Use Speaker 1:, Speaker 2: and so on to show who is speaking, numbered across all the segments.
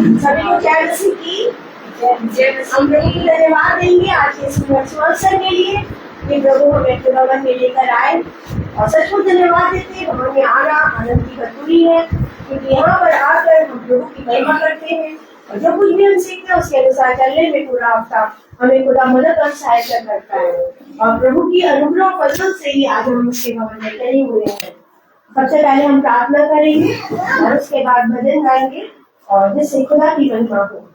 Speaker 1: सभी को जय मसीह की। हम प्रभु को धन्यवाद देंगे आज के सुंदर अवसर के लिए कि प्रभु हमें अपने भवन में लेकर आए, और सचमुच धन्यवाद देते हैं। भवन में आना आनंद की भरपूरी है, क्योंकि यहाँ पर आकर हम प्रभु की महिमा करते हैं, और जो कुछ भी हम सीखते हैं उसके अनुसार चलने में पूरा हफ्ता हमें खुदा मदद और सहायता करता है। और प्रभु की अनुग्रह फजल से ही आज हम उसके भवन में खड़े हुए हैं। सबसे पहले हम प्रार्थना करेंगे और उसके बाद भजन गाएंगे, और जिससे खुदा की महिमा हो।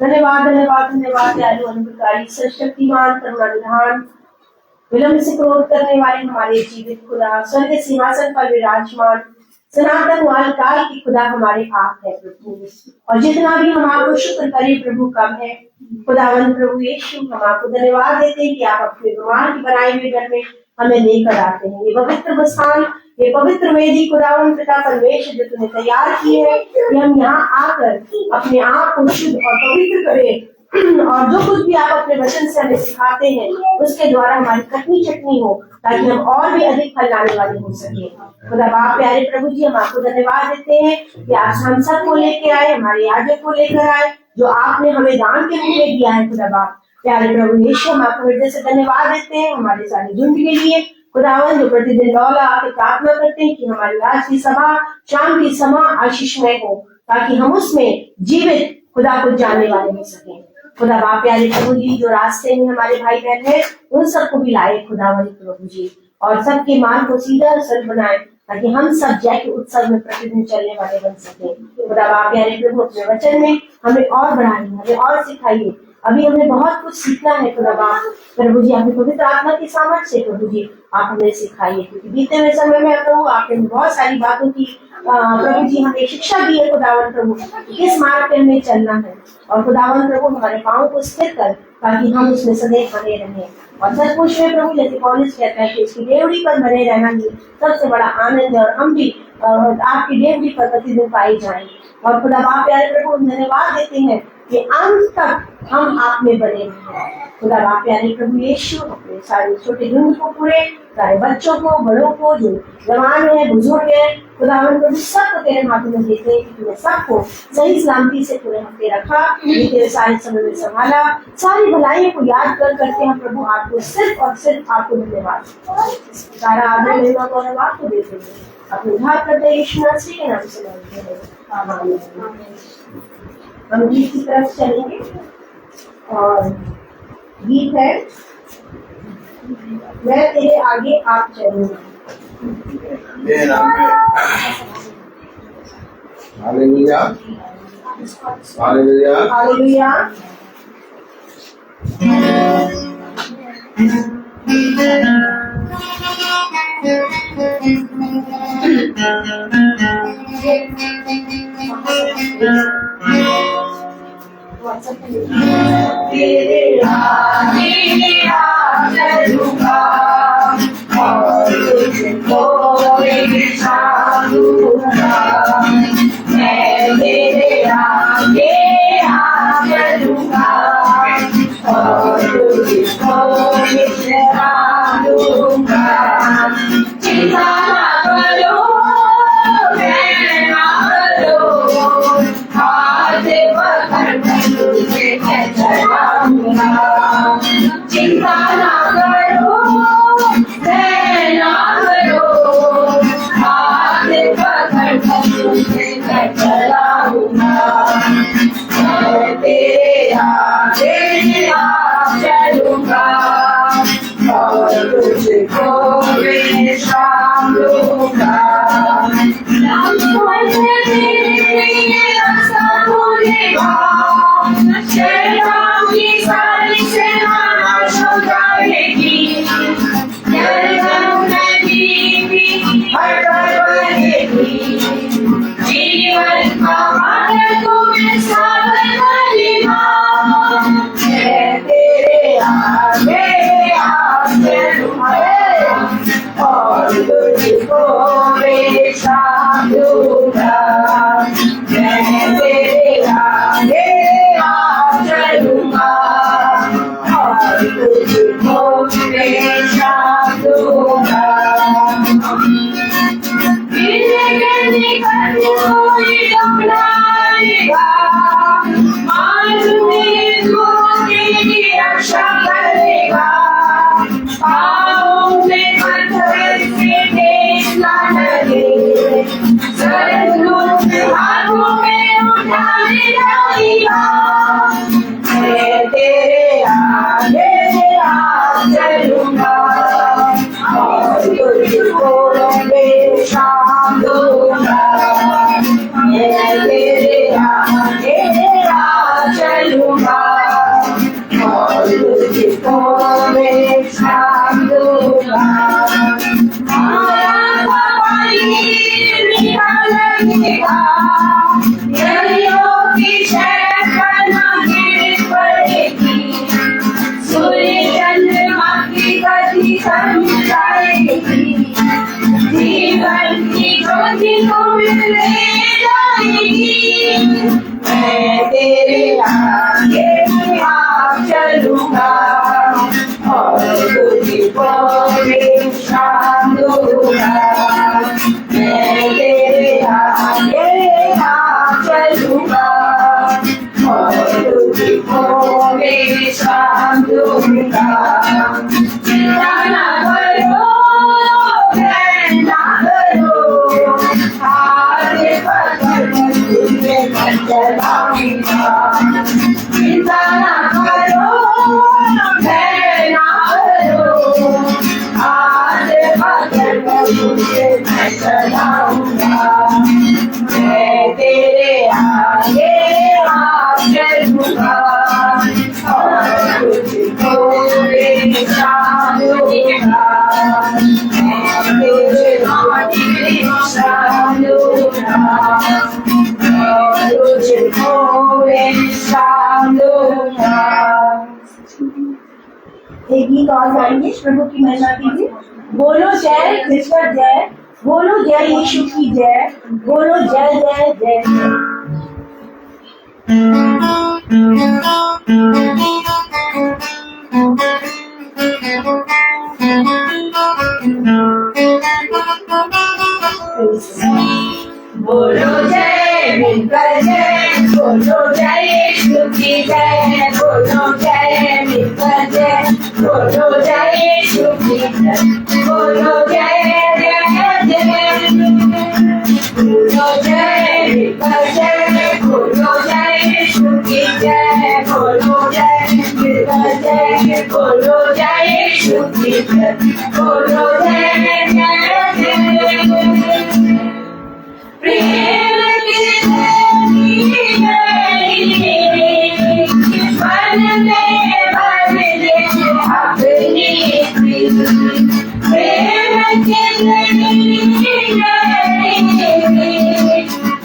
Speaker 1: धन्यवाद धन्यवाद धन्यवाद दयालु अनुग्रहकारी सर्वशक्तिमान करुणानिधान विलंब से क्रोध करने वाले हमारे जीवित खुदा, स्वर्ग सिंहासन पर विराजमान सनातन वाल काल की खुदा हमारे आप है प्रभु। और जितना भी हम आपको शुक्र करें प्रभु कम है। खुदावन प्रभु यीशु, हम आपको धन्यवाद देते हैं कि आप अपने भगवान की बनाए हुए घर में हमें लेकर आते हैं। ये पवित्र स्थान, ये पवित्र वेदी खुदावन पिता परमेश्वर जो तुमने तैयार की है, कि हम यहाँ आकर अपने आप को शुद्ध और पवित्र करें, और जो कुछ भी आप अपने वचन से हमें सिखाते हैं उसके द्वारा हमारी कटनी चटनी हो, ताकि हम और भी अधिक फल लाने वाले हो सके। खुदा बाप प्यारे प्रभु जी, हम आपको धन्यवाद देते हैं कि आप हम सबको लेके आए, हमारे याजक को लेकर आए, जो आपने हमें दान के रूप में दिया है। खुदा बाप प्यारे प्रभु यीशु, हम आपको हृदय से धन्यवाद देते हैं हमारे सारे झुंड के लिए। खुदावन जो प्रतिदिन दौला आके प्रार्थना करते हैं कि हमारी आज की सभा, शाम की सभा आशीषमय हो, ताकि हम उसमें जीवित खुदा को जानने वाले हो सके। खुदा बाप प्यारे प्रभु जी, जो रास्ते में हमारे भाई बहन है उन सबको भी लाए खुदावरी प्रभु जी, और सबके मार्ग को सीधा और सरल बनाए, ताकि हम सब जय के उत्सव में प्रतिदिन चलने वाले बन सके। खुदा बाप प्यारे प्रभु, अपने वचन में हमें और बढ़ाइए, हमें और सिखाइए। अभी हमें बहुत कुछ सीखना है खुदा बाप प्रभु जी, आपकी पवित्र आत्मा की सामर्थ्य से प्रभु जी आप हमें सिखाइए, क्योंकि बीते हुए समय में प्रभु आपने बहुत सारी बातों की प्रभु जी हमें शिक्षा दी है खुदावन प्रभु, किस मार्ग पे हमें चलना है। और खुदावन प्रभु हमारे पाँव को स्थिर कर, ताकि हम उसमें सदैव बने रहें। और सचमुच में प्रभु, जैसे पौलुस कहता है कि उसकी डेवड़ी पर बने रहना ही सबसे बड़ा आनंद है, और हम भी आपकी डेवड़ी पर प्रतिदिन पाए जाएं। और खुदा बाप प्यारे प्रभु, धन्यवाद देते हैं कि अंत तक हम आप में बने रहें। खुदा बाप प्यारे प्रभु यीशु, अपने सारे छोटे झुंड को, पूरे सारे बच्चों को, बड़ों को, जो जवान है, बुजुर्ग है, खुदावन प्रभु सबको तेरे हाथों में देते हैं कि तूने सबको सही सलामती से पूरे हफ्ते रखा, तेरे सारे समय में संभाला, सारी भलाइयों को याद कर करके हम प्रभु आपको सिर्फ और सिर्फ आपको धन्यवाद, सारा आदर महिमा को हम आपको देते हैं। अपने उद्धार करते यीशु मसीह के नाम से मांगते हैं, आमीन। हम गीत की तरफ चलेंगे, और गीत है मैं तेरे आगे आप चलूंगा।
Speaker 2: Hallelujah hallelujah
Speaker 1: hallelujah. तेरे आगे आप चलूंगा, और तुझको छाड़ूंगा। मैं तेरे आगे आप चलूंगा, और तुझको छाड़ूंगा। चिंता ना करो, मैं ना करो, हाथ पकड़ तुझे मैं चलाऊंगा। चिंता ना करो, मैं ना करो, हाथ पकड़ तुझे मैं चलाऊंगा। मैं तेरे आगे आप चलूंगा, और तुझको मैं छाड़ूंगा। शैतान की सारी सेना नाश हो जाएगी, गर्दन नदी भी हड़बड़ बनेगी। जीवन का मार्ग तुम्हें साधन बनेगा। मैं तेरे आगे आप चलूंगा, और तुझको मैं छाड़ूंगा। मैं तेरे आगे आप चलूंगा, और तुझको मैं छाड़ूंगा। गिरने गिरने करने कोई अपनाएगा, मानवीय दुख की रक्षा करेगा। पाँव में पत्थर से देश ना लगे, सरदूत हाथों में उठाने जाएगा। मैं तेरे आगे चलूंगा और तुझको शाम दूंगा। मैं तेरे आगे चलूंगा और तुझको शाम दूंगा। जीवन की ज्योति को मिल जाएगी। मैं तेरे आगे चलूंगा और तुझको शाम दूंगा। मैं तेरे आगे चलूंगा और तुझको शाम दूंगा। मैं तेरे आगे चलूंगा और तुझको शाम दूंगा। मैं तेरे आगे शाम दूंगा और तुझको शाम दूंगा। एक गीत और गाएंगे, प्रभु की महिमा कीजिए। बोलो जय कृष्ण जय, बोलो जय यीशु की जय, बोलो जय जय जय जय। बोलो जय मिलकर जय, बोलो जय यीशु की जय, बोलो जय मिलकर जय, बोलो जय यीशु की जय, बोलो जय जय जय, बोलो जय मिलकर जय, बोलो जय यीशु की जय, बोलो जय मिलकर जय, बोलो जय यीशु की जय, बोलो जय जय जय। प्रेम की मन में भर दे अपनी प्रेम की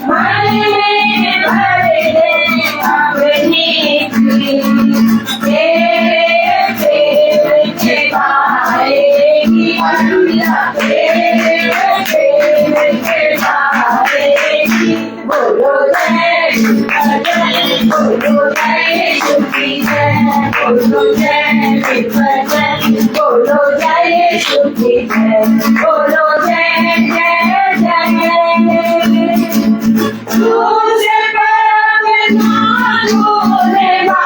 Speaker 1: मन में भर दे अपनी तेरे प्रेम के पाएगी अल्लाह, तेरे प्रेम के पाएगी। बोलो जय बोलो जय यीशु की जय, बोलो जय जय, बोलो जय यीशु की जय, बोलो जय जय जय। तुझे पर ना भूलेगा,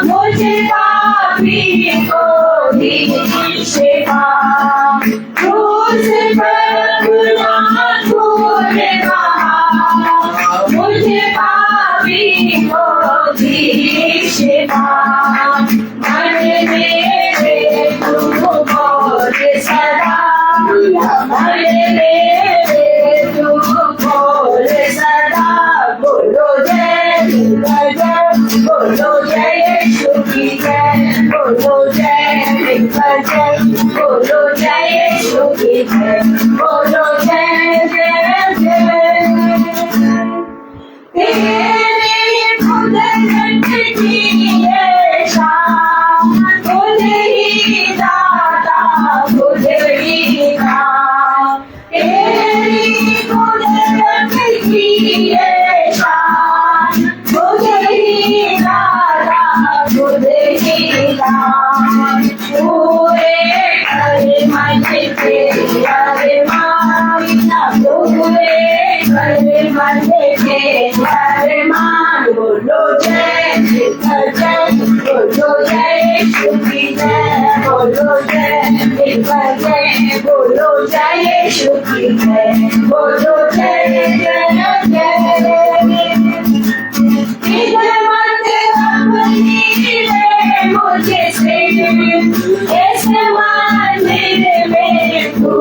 Speaker 1: मुझे पापी को दी सेवा। तुझे पर ना भूलेगा, मुझे पापी को दी सेवा। मन मेरे तू बोल सदा, मन मेरे तू बोल सदा। बोलो जय जय, बोलो जय यीशु की जय, बोलो जय जय, बोलो जय यीशु की जय, बोलो जय जय जय। तेरे मन के अरमान बोलो जय जय, बोलो जय श्री जय, बोलो जय जय, बोलो जय श्री जय, बोलो जय जय जय। मुझे से ऐसे माने में तू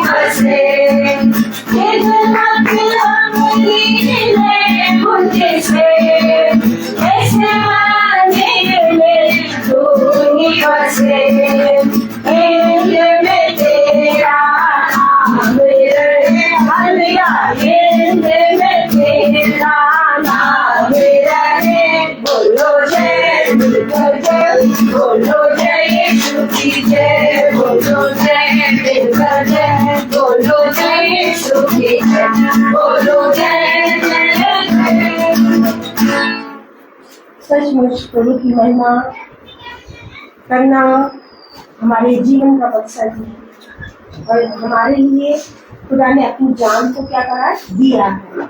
Speaker 1: बसे, मुझे से ऐसे माने में तू ही बसे, में तेरा नाम रहे, में तेरा नाम रहे, बोलो जय बोलो जय श्री जय, बोलो जय जय, बोलो जय श्री जय, बोलो जय जय। सचमुच प्रभु की महिमा करना हमारे जीवन का मकसद है और हमारे लिए खुदा ने अपनी जान को क्या करा दिया है।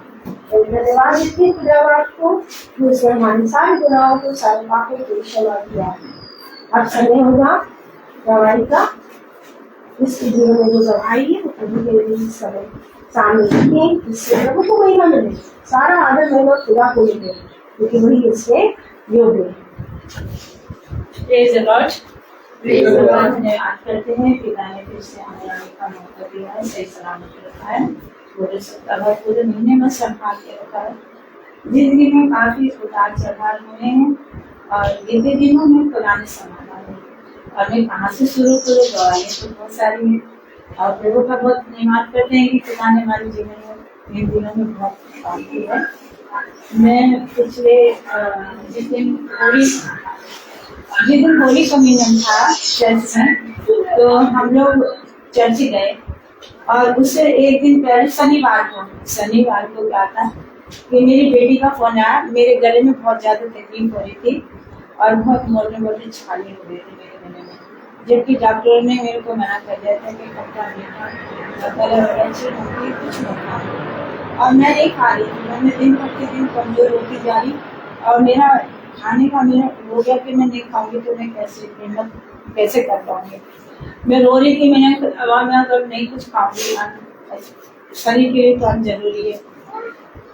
Speaker 1: तो धन्यवाद इसलिए खुदावंद को कि उसने हमारे सारे गुनाहों को, सारे पापों को क्षमा किया। अब समय होगा गवाही का। इसके जीवन में जो गवाही है वो प्रभु के लिए समय सामने रखिए, जिससे प्रभु को महिमा मिले, सारा आदर महिमा खुदा को मिले, क्योंकि वही इससे योग्य है।
Speaker 2: Praise the Lord. धन्यवाद करते हैं पिता ने फिर से हमें आने का मौका दिया है, सही सलामत रखा है, पूरे सप्ताह पूरे महीने में संभाल के रखा है। जिंदगी में काफी उतार चढ़ाव हुए हैं और बीते दिनों में खुदा ने संभाला है। और मैं कहाँ से शुरू करूँ, गवाहियाँ तो बहुत सारी हैं और प्रभु का बहुत धन्यवाद करते हैं कि खुदा ने हमारे जीवन में इन दिनों में बहुत काम किया है। मैं पिछले जिस दिन होली कम्युनियन था चर्च में, तो हम लोग चर्च गए और उससे एक दिन पहले शनिवार को क्या था कि मेरी बेटी का फोन आया। मेरे गले में बहुत ज्यादा तकलीफ हो रही थी और बहुत मोटे छाले हो रहे थे मेरे गले में, जबकि डॉक्टर ने मेरे को मना कर दिया था कि खट्टा मीठा गला अच्छी होगी, कुछ मत खाओ। और मैं नहीं खा रही थी, मैंने दिन प्रतिदिन कमजोर होती जा रही और मेरा खाने का मेरा हो गया कि मैं नहीं खाऊंगी तो मैं कैसे कर पाऊंगी। मैं रो रही थी, मैंने अगर नहीं कुछ खाऊंगी शरीर के लिए तो हम जरूरी है।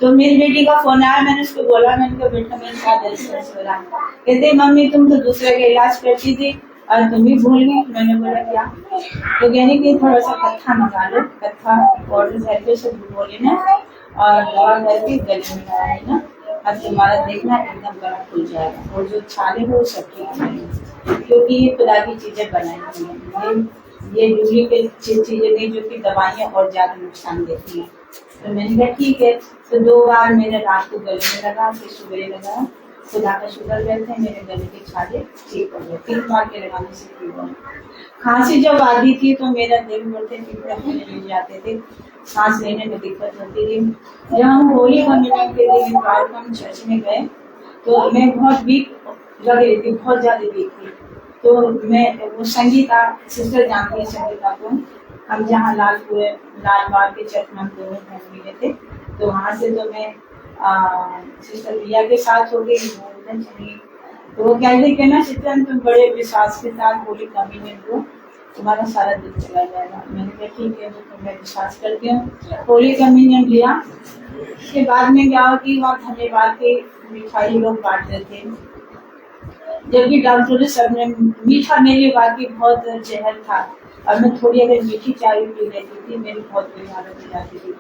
Speaker 2: तो मेरी बेटी का फोन आया, मैंने उसको बोला, मैंने कहा बेटा मेरे साथ ऐसे हो रहा। कहते मम्मी तुम तो दूसरे का इलाज करती थी और तुम भी भूल गई। मैंने बोला क्या? तो कहने की थोड़ा सा कत्था मंगा लो, कत्था वाटर करके से भिगो लेना और दवा करके गले में लगा लेना और तुम्हारा देखना एकदम गला खुल जाएगा और जो छाले हो सब ठीक हो जाएंगे, क्योंकि ये खुदा की चीजें बनाई हुई हैं, ये डुप्लीकेट चीजें नहीं जो कि दवाइयाँ और ज्यादा नुकसान देती हैं। तो मैंने कहा ठीक है। तो 2 बार मेरे रात को गले में लगा, फिर सुबह लगा, खुदा का शुक्र करते हैं मेरे गले के छाले ठीक हो गए। 3 बार के लगाने से ठीक हो। खांसी जब आती थी तो मेरा दिल बोलते मिल जाते थे, सांस लेने में दिक्कत होती थी। जब हम होली कम्युनियन के दिन हम चर्च में गए तो मैं बहुत वीक लग रही थी, बहुत ज्यादा वीक थी। तो मैं वो संगीता सिस्टर जानती है संगीता को, हम जहाँ लाल बाग के चर्च में हम दोनों फैमिली गए थे, तो वहाँ से तो मैं सिस्टर रिया के साथ हो गई चली। तो वो कहते कि ना सिस्टर तुम बड़े विश्वास के साथ होली कम्युनियन को, तुम्हारा सारा दिन चला जाएगा। मैंने कहा ठीक है, तो मैं विश्वास करती हूँ। होली कम्युनियन लिया, उसके बाद में क्या हुआ कि वहाँ धन्यवाद की मिठाई लोग बांटते थे, जबकि डॉक्टर सब ने मीठा मेरे बाकी बहुत जहर था और मैं थोड़ी अगर मीठी चाय पी लेती थी मेरी बहुत बुरी हालत हो जाती थी।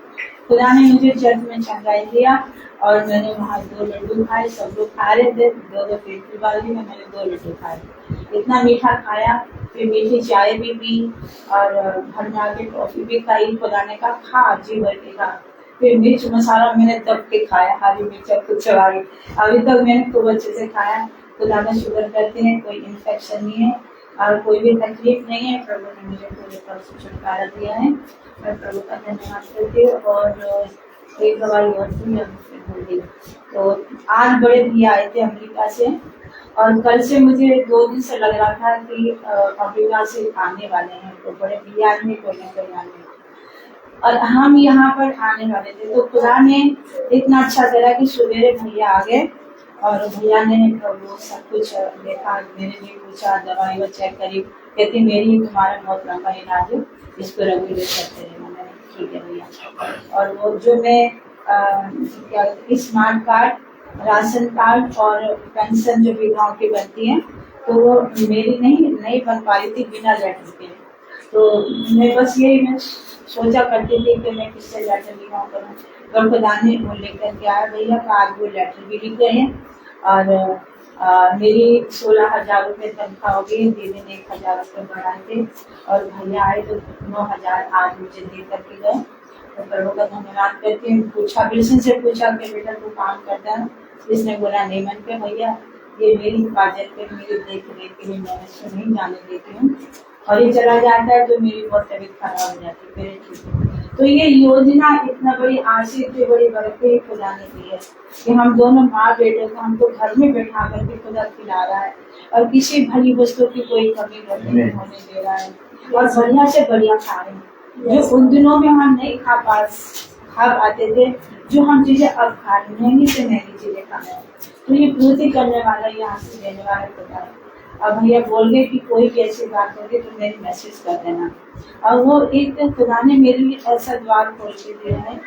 Speaker 2: खुदा ने मुझे चर्च में चंगाई दिया और मैंने वहाँ 2 लड्डू खाए, सब लोग खा रहे थे, 2 पेट की बाल्टी में मैंने 2 लड्डू खाए, इतना मीठा खाया। फिर मीठी चाय भी पी और घर में आके कॉफी भी खाई। खुदा ने कहा खा जी भर के खा। फिर मिर्च मसाला मैंने दब के खाया, हरी मिर्च कुछ चढ़ा गई, अभी तक मैंने खूब अच्छे से खाया। खुदा का शुक्र करते हैं, कोई इन्फेक्शन नहीं है और कोई भी तकलीफ नहीं है। प्रभु ने मुझे पूरे पर से छुटकारा दिया है, मैं प्रभु का धन्यवाद करती हूँ। और एक दवाई और थी तो आज बड़े भैया आए थे अमेरिका से और कल से मुझे 2 दिन से लग रहा था कि अमेरिका से आने वाले हैं, तो बड़े भैया आने कोई ना कोई आने। और हम यहाँ पर आने वाले थे, तो खुदा ने इतना अच्छा करा कि सवेरे भैया आ गए और भैया ने वो सब कुछ देखा, मेरे लिए पूछा, दवाई वो चेक करी, कहती मेरी तुम्हारा बहुत लंबा इलाज है, इसको रेगुलर करते रहना। मैंने ठीक है भैया। और वो जो मैं क्या स्मार्ट कार्ड, राशन कार्ड और पेंशन जो विधवाओं की बनती है, तो वो मेरी नहीं बन पा रही थी बिना लेटर के। तो मैं बस यही मैं सोचा करती थी कि मैं किससे लेटर लिखाऊं करूँ, तो खुदा ने वो लेकर के आया भैया का, आज वो लेटर भी लिख गए हैं। और मेरी 16,000 रुपये तनख्वाह हो गई, दीदी ने 1,000 रुपये बढ़ाए थे और भैया आए तो 9,000 आज मुझे दे करके गए। तो प्रभु का धन्यवाद करती हूँ। पूछा, बिल्सन से पूछा कि बेटा तू काम करता है? इसने बोला नहीं मन पे भैया, ये मेरी हिफाजत पे, मेरी देख रेख के लिए मैं इसको नहीं जाने देती हूँ, और ये चला जाता है तो मेरी बहुत तबीयत खराब हो जाती है, मेरे ठीक है। तो ये योजना इतना बड़ी आशीष की बड़ी बरकत खुदा ने दी है कि हम दोनों माँ बेटे को हमको घर में बैठा करके खुदा खिला रहा है, और किसी भली वस्तु की कोई कमी नहीं होने दे रहा है, और बढ़िया से बढ़िया खा रहे हैं जो उन दिनों में हम नहीं खा पाते थे, जो हम चीजें अब खा रहे हैं, महंगी से महंगी चीजें खा रहे हैं। तो ये पूर्ति करने वाला, ये आशीष देने वाला खुदा है। अब भैया बोल गए कि कोई भी ऐसी बात होगी तो मेरी मैसेज कर देना। और वो एक खुदा ने मेरे लिए ऐसा द्वार खोल के दिया है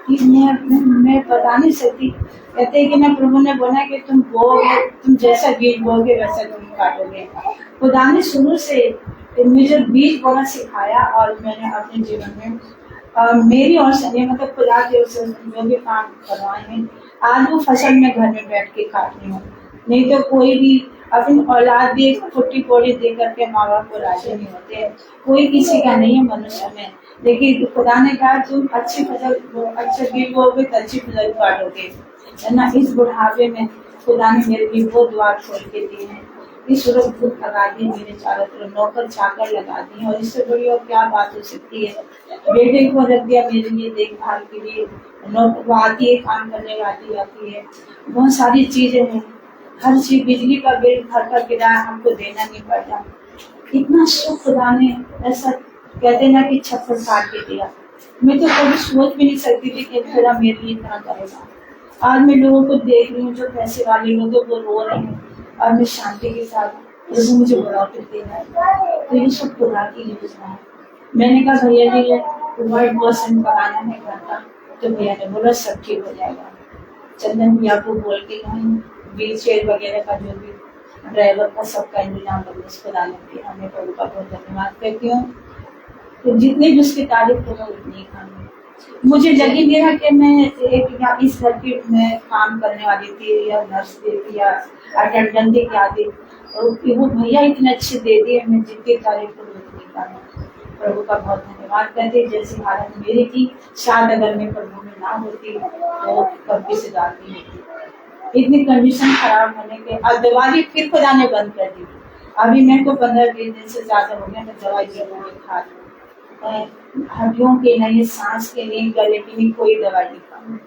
Speaker 2: कि मैं बता नहीं सकती। कहते हैं कि मैं प्रभु ने बोला कि तुम बोगे, तुम जैसा बीज बोगे वैसा तुम काटोगे। खुदा ने शुरू से मुझे बीज बोना सिखाया, और मैंने अपने जीवन में मेरी और सनी मतलब खुदा के जो भी काम करवाए हैं, आज वो फसल में घर में बैठ के खा रही हूँ। नहीं तो कोई भी अपनी औलाद भी एक फुट्टी पोड़ी दे करके माँ बाप को राजी नहीं होते, कोई किसी का नहीं है मनुष्य में। लेकिन खुदा ने कहा तुम अच्छी फसल, अच्छे बीज बोगे तो अच्छी फसल काटोगे, है ना। इस बुढ़ापे में खुदा ने मेरे लिए वो द्वार खोल के दिए हैं, इस सूरज लगा दी, मेरे चारों तरफ नौकर चाकर लगा दी, और इससे बड़ी और क्या बात हो सकती है। बेटे को रख दिया मेरे लिए देखभाल के लिए, नौकर आती है, काम करने वाली आती है, बहुत सारी चीजें हैं, हर चीज, बिजली का बिल, घर का किराया हमको देना नहीं पड़ता। इतना सुख खुदा ने, ऐसा कहते ना कि छप्पर काट के दिया। मैं तो कभी सोच भी नहीं सकती थी कि खुदा मेरे लिए इतना करेगा। आज मैं लोगों को देख रही हूँ जो पैसे वाले लोग वो रो रहे हैं, और मैं शांति के साथ लोगों मुझे बढ़ाते दे रहा है। तो ये सब खुदा की योजना है। मैंने कहा भैया जी व्हाइट वॉशिंग कराना है घर का, तो भैया ने बोला सब ठीक हो जाएगा। चंदन भैया को बोल के व्हील चेयर वगैरह का जो भी ड्राइवर का सबका इंतजाम खुदा ने किया। हमें प्रभु का बहुत धन्यवाद करती हूँ। तो जितनी भी उसकी तारीफ करूँ उतनी कम है। मुझे लगी मेरा कि मैं एक इस घर की मैं काम करने वाली थी, या नर्स थी, या अटेंडेंट थी, क्या थी, और वो भैया इतने अच्छे दे दिए, मैं जितनी तारीफ करूँ उतनी कम है। प्रभु का बहुत धन्यवाद करते। जैसी हालत मेरी थी, शायद अगर मैं प्रभु में ना होती तो कभी से जाती होती। इतनी कंडीशन खराब होने के, और दवाई फिर खुदा ने बंद कर दी। अभी मेरे को 15-20 दिन से ज्यादा हो गया, मैं दवाई जरूर खा रही हूँ, हड्डियों के नहीं, सांस के नहीं, गले की नहीं, कोई दवाई नहीं खाऊँ।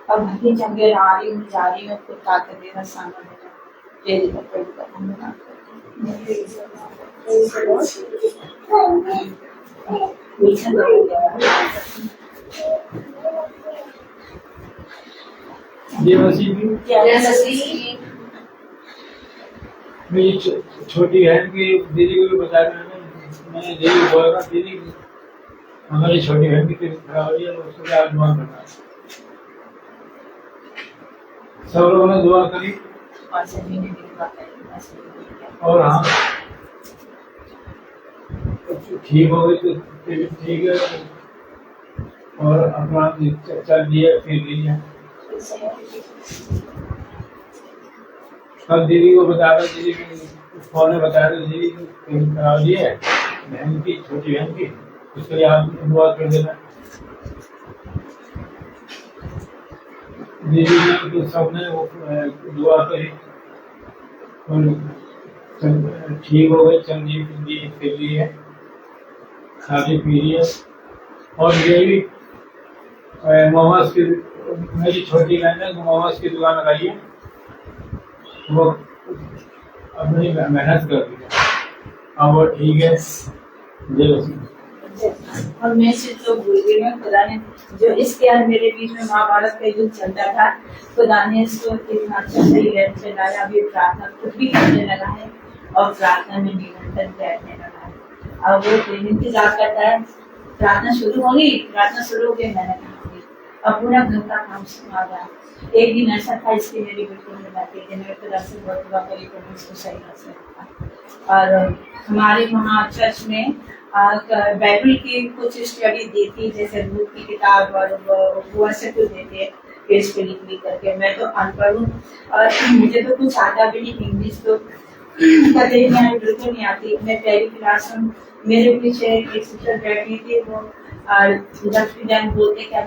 Speaker 2: अब हड्डी जंगे आ रही हूँ, जा रही हूँ, खुद ताकत देना सामने प्रभु का धन्यवाद
Speaker 3: मेरी छोटी बहन की दीदी को भी बता रही मैं दीदी बोल रहा, दीदी हमारी छोटी बहन की तबीयत खराब हुई है, उसको क्या दुआ करना है। सब लोगों ने दुआ करी, और हाँ ठीक हो गई तो ठीक है, और अपना चल दिया फिर लिया। कल दीदी को बता रहा, दीदी फोन में बता रहे दीदी खराब दी है बहन की, छोटी बहन की, उसके लिए आप दुआ कर देना। दीदी ने तो सबने दुआ करी और ठीक हो गए, चल दी फिर ली है, खा पी रही है। और ये भी मोमोज की, मेरी छोटी बहन ने मोमोज की दुकान लगाई है, वो अपनी मेहनत कर रही है, अब वो ठीक है। जय
Speaker 2: और मैं से तो भूल गई मैं, खुदा ने जो इसके और मेरे बीच में महाभारत का युद्ध चलता था, खुदा ने इसको इतना अच्छा सही रेट चलाया। अभी प्रार्थना खुद भी करने लगा है और प्रार्थना में निरंतर बैठने लगा है। अब वो इंतजार करता है, प्रार्थना शुरू होगी, प्रार्थना शुरू हो गई, मैंने कहा अब पूरा घर का काम संभाला। एक दिन ऐसा था, इसकी मेरी बिल्कुल में बात थी, मेरे खुदा से बहुत दुआ करी तो मैं इसको सही कर सकता। और हमारे वहाँ चर्च में बाइबल की कुछ स्टडी दी थी, जैसे रूट की किताब और वो ऐसे कुछ देते पेज पे लिख करके। मैं तो अनपढ़ हूँ और मुझे तो कुछ आता भी नहीं, इंग्लिश तो कतई नहीं, बिल्कुल नहीं आती। मैं पहली क्लास में मेरे पीछे एक सिस्टर बैठी थी, वो बोलते क्या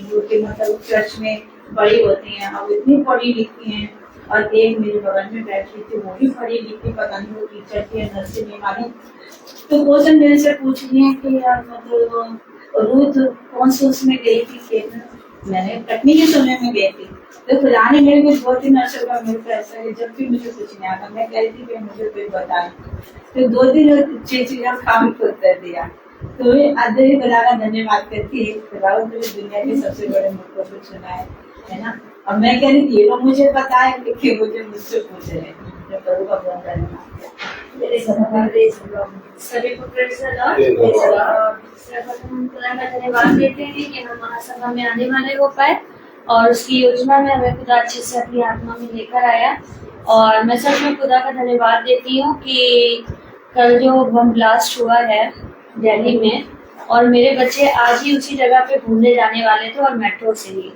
Speaker 2: जो कि मतलब चर्च में बड़ी होती हैं, अब इतनी पढ़ी लिखी हैं। और एक मेरे बगल में बैठी थी, वो भी पढ़ी लिखी, पता नहीं वो टीचर थी नर्सरी वाली। तो क्वेश्चन मेरे से पूछ रही है कि यार मतलब रूथ कौन से उसमें गई थी खेत में? मैंने कटनी के समय में गई थी। तो खुदा ने मेरे को 2-3 वर्षों का मेरे को ऐसा है, जब भी मुझे कुछ नहीं आता, मैं कह रही थी कि मुझे कोई बताए। तो 2 दिन चीजें काम को उत्तर दिया। तो आदि खुदा का धन्यवाद करती है, खुदा ने दुनिया के सबसे बड़े मुझको को चुना है ना। अब मैं कह रही थी ये लोग मुझे बताए कि मुझे मुझसे पूछ रहे हैं। मैं प्रभु का बहुत धन्यवाद मेरे
Speaker 4: सभी को प्रेज़ द लॉर्ड। सर्वप्रथम खुदा का धन्यवाद देते हैं कि हम महासभा में आने वाले हो पाए और उसकी योजना में हमें खुदा अच्छे से अपनी आत्मा में लेकर आया। और मैं सच में खुदा का धन्यवाद देती हूँ कि कल जो बम ब्लास्ट हुआ है दिल्ली में, और मेरे बच्चे आज ही उसी जगह पे घूमने जाने वाले थे और मेट्रो से ही,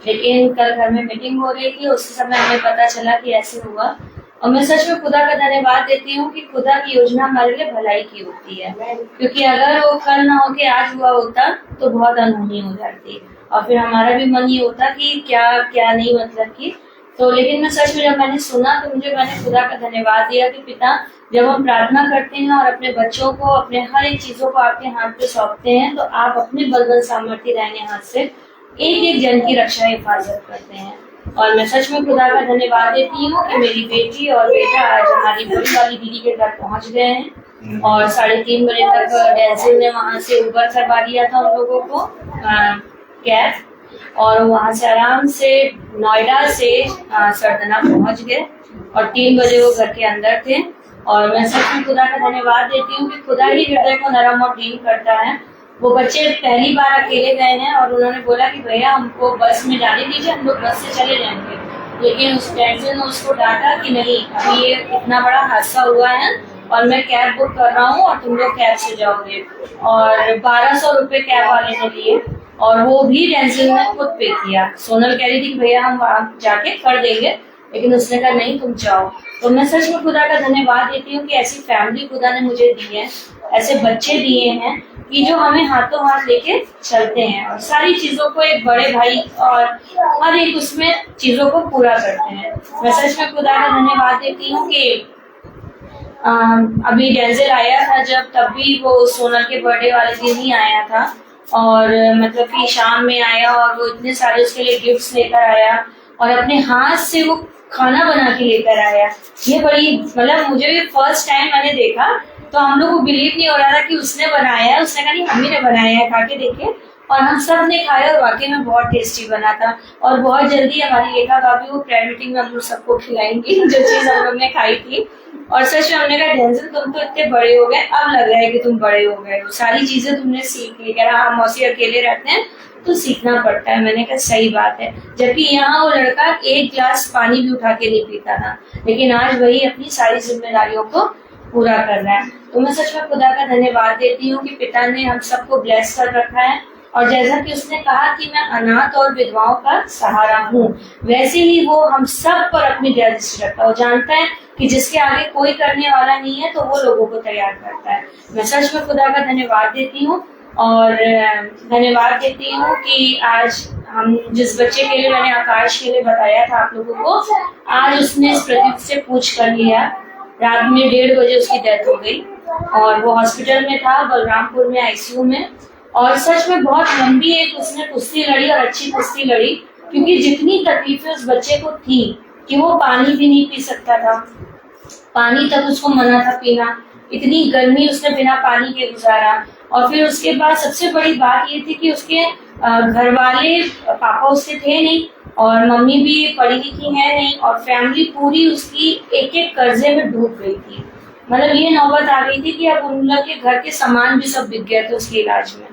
Speaker 4: लेकिन कल घर में मीटिंग हो रही थी, उसी समय हमें पता चला कि ऐसे हुआ। और मैं सच में खुदा का धन्यवाद देती हूँ कि खुदा की योजना हमारे लिए भलाई की होती है, क्योंकि अगर वो कल ना होके आज हुआ होता तो बहुत अनहोनी हो जाती और फिर हमारा भी मन ये होता कि क्या क्या नहीं मतलब कि। तो लेकिन मैं सच में जब मैंने सुना तो मैंने खुदा का धन्यवाद दिया कि पिता, जब हम प्रार्थना करते हैं और अपने बच्चों को, अपने हर एक चीजों को आपके हाथ पे सौंपते हैं, तो आप अपने बलबल सामर्थ्य रहने हाथ से एक एक जन की रक्षा हिफाजत करते हैं। और मैं सच में खुदा का धन्यवाद देती हूँ कि मेरी बेटी और बेटा आज हमारी बड़ी वाली दीदी के घर पहुंच गए हैं और 3:30 बजे तक डेंसिल ने वहां से उबर करवा दिया था उन लोगों को कैब, और वहां से आराम से नोएडा से सरदना पहुंच गए और 3 बजे वो घर के अंदर थे। और मैं सच में खुदा का धन्यवाद देती हूँ कि खुदा ही हृदय को नरम और डील करता है। वो बच्चे पहली बार अकेले गए हैं और उन्होंने बोला कि भैया हमको बस में जाने दीजिए, हम लोग बस से चले जाएंगे, लेकिन उस टेंशन ने उसको डांटा कि नहीं, अभी ये इतना बड़ा हादसा हुआ है और मैं कैब बुक कर रहा हूँ और तुम लोग कैब से जाओगे। और 1200 रुपए कैब वाले ने लिए और वो भी डेंसिल ने खुद पे किया। सोनल कह रही थी कि भैया हम वहां जाके कर देंगे, लेकिन उसने कहा नहीं तुम जाओ। तो मैं सच में खुदा का धन्यवाद देती हूँ कि ऐसी फैमिली खुदा ने मुझे दी है, ऐसे बच्चे दिए हैं कि जो हमें हाथों हाथ लेके चलते हैं और सारी चीजों को एक बड़े भाई और हर एक उसमें चीजों को पूरा करते हैं। मैं सच में खुदा का धन्यवाद देती हूँ कि अभी डेंजिल आया था जब, तब भी वो सोनल के बर्थडे वाले दिन ही आया था और मतलब कि शाम में आया और वो इतने सारे उसके लिए गिफ्ट्स लेकर आया और अपने हाथ से वो खाना बना के लेकर आया। ये बड़ी मतलब मुझे भी फर्स्ट टाइम मैंने देखा तो हम लोग को बिलीव नहीं हो रहा था कि उसने बनाया है। उसने कहा नहीं मम्मी ने बनाया है, खा के देखे, और हम सब ने खाया और वाकई में बहुत टेस्टी बना था। और बहुत जल्दी हमारी लेखा भाभी वो प्रेयर मीटिंग में हम लोग सबको खिलाएंगी जो चीज हम लोग ने खाई थी। और सच में हमने कहा डेंजिल तुम तो इतने बड़े हो गए, अब लग रहा है कि तुम बड़े हो गए हो, सारी चीजें तुमने सीख ली। कह रहा हम मौसी अकेले रहते हैं तो सीखना पड़ता है। मैंने कहा सही बात है, जबकि यहाँ वो लड़का 1 गिलास पानी भी उठा के नहीं पीता था, लेकिन आज वही अपनी सारी जिम्मेदारियों को पूरा कर रहा है। तो मैं सच में खुदा का धन्यवाद देती हूँ कि पिता ने हम सबको ब्लेस कर रखा है और जैसा कि उसने कहा कि मैं अनाथ और विधवाओं का सहारा हूँ, वैसे ही वो हम सब पर अपनी दृष्टि रखता है। वो जानता है कि जिसके आगे कोई करने वाला नहीं है तो वो लोगों को तैयार करता है। मैं सच में खुदा का धन्यवाद देती हूँ और धन्यवाद देती हूँ कि आज हम जिस बच्चे के लिए मैंने आकाश के लिए बताया था आप लोगों को, आज उसने इस पृथ्वी से पूछ कर लिया। रात में 1:30 बजे उसकी डेथ हो गई और वो हॉस्पिटल में था बलरामपुर में आईसीयू में। और सच में बहुत लंबी एक उसने कुश्ती लड़ी और अच्छी कुश्ती लड़ी, क्योंकि जितनी तकलीफें उस बच्चे को थी कि वो पानी भी नहीं पी सकता था, पानी तक उसको मना था पीना, इतनी गर्मी उसने बिना पानी के गुजारा। और फिर उसके बाद सबसे बड़ी बात ये थी कि उसके घर वाले, पापा उसके थे नहीं और मम्मी भी पढ़ी लिखी है नहीं, और फैमिली पूरी उसकी एक एक कर्जे में डूब गई थी। मतलब ये नौबत आ गई थी कि अब उन लोग के घर के सामान भी सब बिक गए थे उसके इलाज में।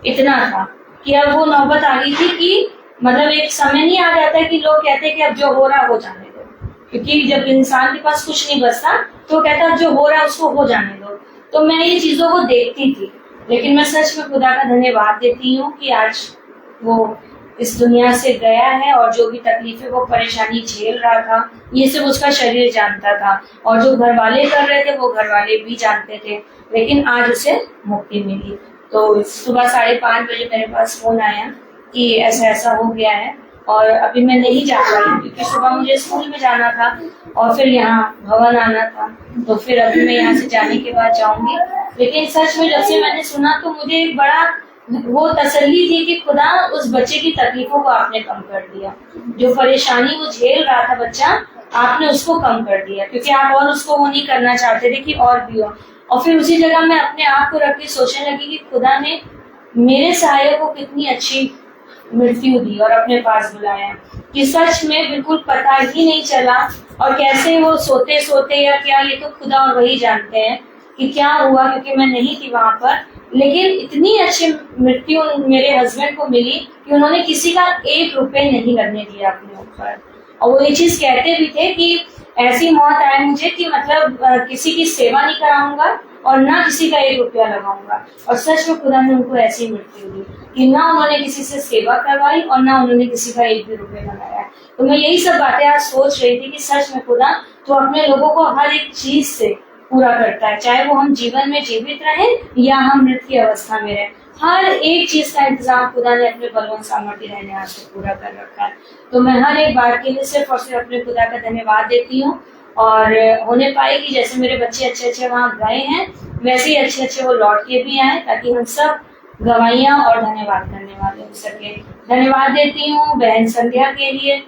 Speaker 4: इतना था कि अब वो नौबत आ गई थी कि मतलब एक समय नहीं आ जाता कि लोग कहते हैं कि अब जो हो रहा हो जाने दो, क्योंकि जब इंसान के पास कुछ नहीं बचता तो कहता अब जो हो रहा है उसको हो जाने दो। तो मैं ये चीजों को देखती थी, लेकिन मैं सच में खुदा का धन्यवाद देती हूँ कि आज वो इस दुनिया से गया है, और जो भी तकलीफें वो परेशानी झेल रहा था ये सब उसका शरीर जानता था, और जो घर वाले कर रहे थे वो घर वाले भी जानते थे, लेकिन आज उसे मुक्ति मिली। तो सुबह 5:30 बजे मेरे पास फोन आया कि ऐसा ऐसा हो गया है, और अभी मैं नहीं जा पाई क्योंकि सुबह मुझे स्कूल में जाना था और फिर यहाँ भवन आना था, तो फिर अभी मैं यहाँ से जाने के बाद जाऊंगी। लेकिन सच में जब से मैंने सुना तो मुझे एक बड़ा वो तसल्ली थी कि खुदा उस बच्चे की तकलीफों को आपने कम कर दिया। जो परेशानी वो झेल रहा था बच्चा, आपने उसको कम कर दिया, क्योंकि आप और उसको वो नहीं करना चाहते थे कि और भी हो। और फिर उसी जगह मैं अपने आप को रख के सोचने लगी कि खुदा ने मेरे सहायक को कितनी अच्छी मृत्यु दी और अपने पास बुलाया, कि सच में बिल्कुल पता ही नहीं चला, और कैसे वो सोते सोते या क्या, ये तो खुदा और वही जानते हैं कि क्या हुआ, क्योंकि मैं नहीं थी वहां पर। लेकिन इतनी अच्छी मृत्यु मेरे हस्बैंड को मिली कि उन्होंने किसी का 1 रुपए नहीं लगने दिया अपने ऊपर, और वो ये चीज कहते भी थे कि ऐसी मौत आए मुझे कि मतलब किसी की सेवा नहीं कराऊंगा और ना किसी का 1 रुपया लगाऊंगा। और सच में खुदा ने उनको ऐसी मृत्यु दी कि ना उन्होंने किसी से सेवा करवाई और ना उन्होंने किसी का 1 भी रुपया लगाया। तो मैं यही सब बातें आज सोच रही थी कि सच में खुदा तो अपने लोगों को हर एक चीज से पूरा करता है, चाहे वो हम जीवन में जीवित रहें या हम मृत की अवस्था में रहें। हर एक चीज का इंतजाम खुदा ने अपने बलवान सामर्थ्य रहने आज से पूरा कर रखा है। तो मैं हर एक बात के लिए सिर्फ और सिर्फ अपने खुदा का धन्यवाद देती हूँ, और होने पाए कि जैसे मेरे बच्चे अच्छे अच्छे वहाँ गए हैं वैसे ही अच्छे अच्छे वो लौट के भी आए, ताकि हम सब गवाहियां और धन्यवाद करने वाले हो सके। धन्यवाद देती हूँ बहन संध्या के लिए,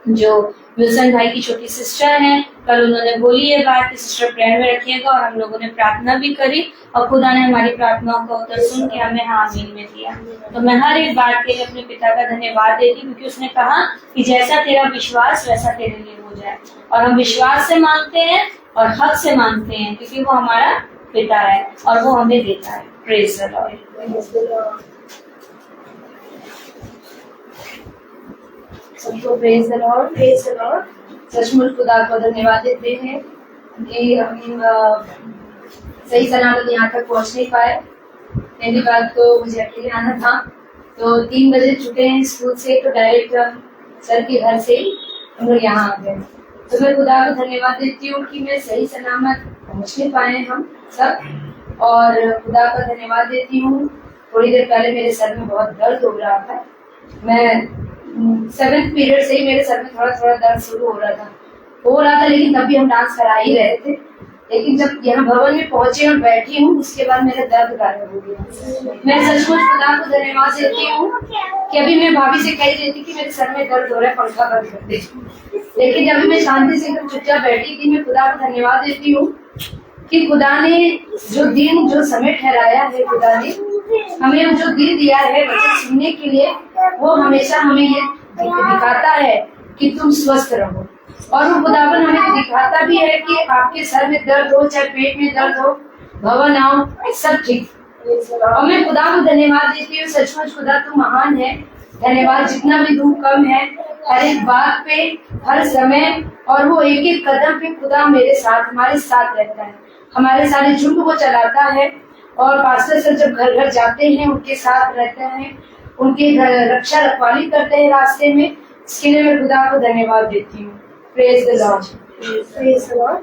Speaker 4: जो विल्सन भाई की छोटी सिस्टर हैं। कल उन्होंने बोली ये बात कि सिस्टर प्रेयर में रखिएगा, और हम लोगों ने प्रार्थना भी करी और खुदा ने हमारी प्रार्थनाओं का उत्तर सुन के हमें आमीन में दिया। तो मैं हर एक बात के लिए अपने पिता का धन्यवाद देती हूँ, क्योंकि उसने कहा कि जैसा तेरा विश्वास वैसा तेरे लिए हो जाए। और हम विश्वास से मांगते हैं और हक से मांगते हैं, क्योंकि वो हमारा पिता है और वो हमें देता है। Praise the Lord.
Speaker 1: सबको praise the Lord, praise the Lord. सचमुच खुदा को धन्यवाद देते हैं कि हम सही सलामत यहाँ तक पहुँच नहीं पाए। पहली बात तो मुझे अकेले आना था, तो 3 बजे छुटे हैं स्कूल से, तो डायरेक्ट सर के घर से हम लोग यहाँ आ गए। तो मैं खुदा को धन्यवाद देती हूँ कि मैं सही सलामत पहुँच नहीं पाए हम सब, और खुदा का धन्यवाद देती हूँ। थोड़ी देर पहले मेरे सर में बहुत दर्द हो रहा था, मैं 7th पीरियड से ही मेरे सर में थोड़ा थोड़ा दर्द शुरू हो रहा था, लेकिन तब भी हम डांस करा ही रहे थे। लेकिन जब यहाँ भवन में पहुंचे और बैठी हूँ, उसके बाद मेरा दर्द गायब हो गया। मैं सचमुच खुदा को धन्यवाद देती हूँ कि अभी मैं भाभी से कह रही थी कि मेरे सर में दर्द हो रहा है, पंखा बंद कर दे, लेकिन जब मैं शांति से एकदम चुपचाप बैठी थी, मैं खुदा को धन्यवाद देती हूँ कि खुदा ने जो दिन जो समय ठहराया है, खुदा ने हमें जो दिन दिया है वचन सुनने के लिए, वो हमेशा हमें ये दिखाता है कि तुम स्वस्थ रहो। और वो खुदावन हमें दिखाता भी है कि आपके सर में दर्द हो चाहे पेट में दर्द हो, भवन आओ, सब ठीक। और मैं खुदा को धन्यवाद देती हूँ। सचमुच खुदा तू महान है। धन्यवाद, जितना भी दुख कम है, हर एक बात पे, हर समय, और वो एक एक कदम पे खुदा मेरे साथ, हमारे साथ रहता है। हमारे सारे झुंड को चलाता है, और पास्टर सर जब घर घर जाते हैं उनके साथ रहते हैं, उनके घर रक्षा रखवाली करते हैं रास्ते में। इसके लिए मैं खुदा को धन्यवाद देती हूँ। Praise the Lord, praise the Lord.